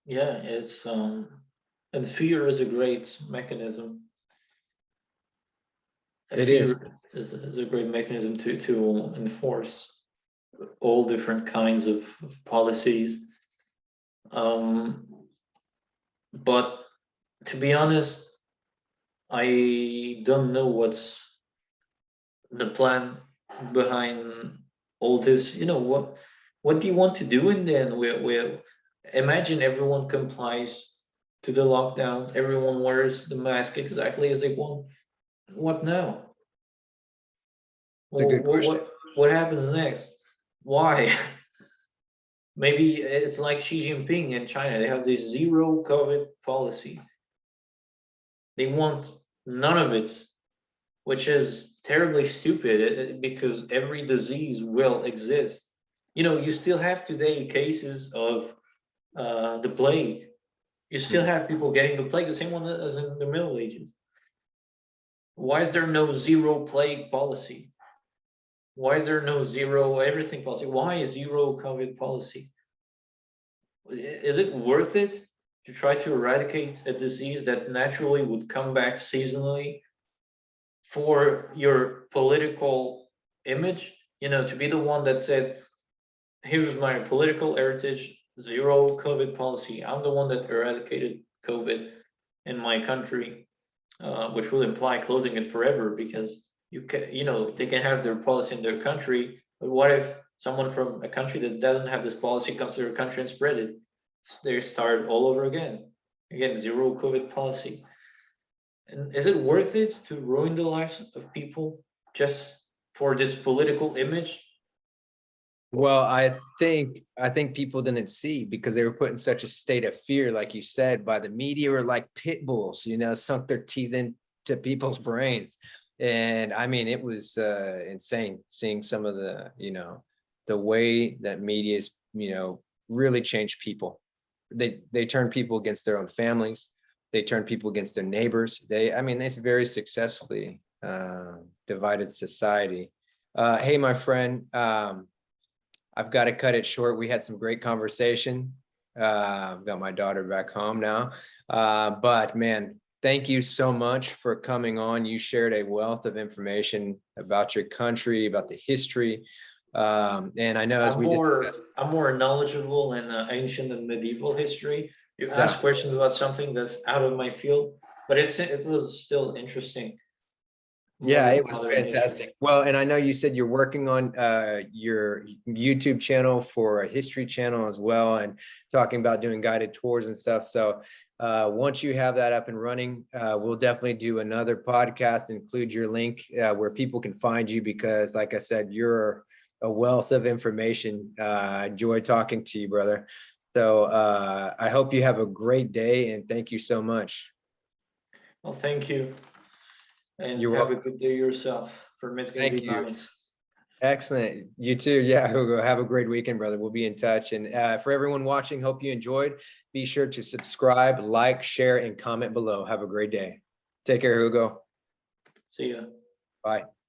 Yeah, it's and fear is a great mechanism. It is. Fear is a great mechanism to enforce all different kinds of policies. Um, but to be honest, I don't know what's the plan behind all this. What do you want to do in the end? We imagine everyone complies to the lockdowns, everyone wears the mask exactly as they want. What now? It's a Well, good question. what happens next? Why? Maybe it's like Xi Jinping in China. They have this zero COVID policy. They want none of it, which is terribly stupid because every disease will exist. You still have today cases of the plague. You still have people getting the plague, the same one as in the Middle Ages. Why is there no zero plague policy? Why is there no zero everything policy? Why is zero COVID policy? Is it worth it to try to eradicate a disease that naturally would come back seasonally for your political image? To be the one that said, here's my political heritage, zero COVID policy. I'm the one that eradicated COVID in my country, which will imply closing it forever, because they can have their policy in their country, but what if someone from a country that doesn't have this policy comes to their country and spread it? They start all over again. Again, zero COVID policy. And is it worth it to ruin the lives of people just for this political image? Well, I think people didn't see because they were put in such a state of fear, like you said, by the media, or like pit bulls, sunk their teeth into people's brains. And I mean, it was insane seeing some of the way that media is, really changed people. They turn people against their own families. They turn people against their neighbors. I mean, they very successfully divided society. Hey, my friend, I've got to cut it short. We had some great conversation. I've got my daughter back home now. But man, thank you so much for coming on. You shared a wealth of information about your country, about the history. And I know as we discussed, I'm more knowledgeable in ancient and medieval history. You yeah. ask questions about something that's out of my field, but it was still interesting. Yeah, Modern it was modern history. fantastic. Well, and I know you said you're working on your YouTube channel for a history channel as well, and talking about doing guided tours and stuff. So once you have that up and running, we'll definitely do another podcast, include your link where people can find you, because like I said, you're a wealth of information. I enjoy talking to you, brother. So I hope you have a great day, and thank you so much. Well, thank you, and You're have a welcome. good day yourself. For me, it's gonna Thank be you. nice. Excellent. You too. Yeah, Hugo. Have a great weekend, brother. We'll be in touch. And for everyone watching, hope you enjoyed. Be sure to subscribe, like, share, and comment below. Have a great day. Take care, Hugo. See ya. Bye.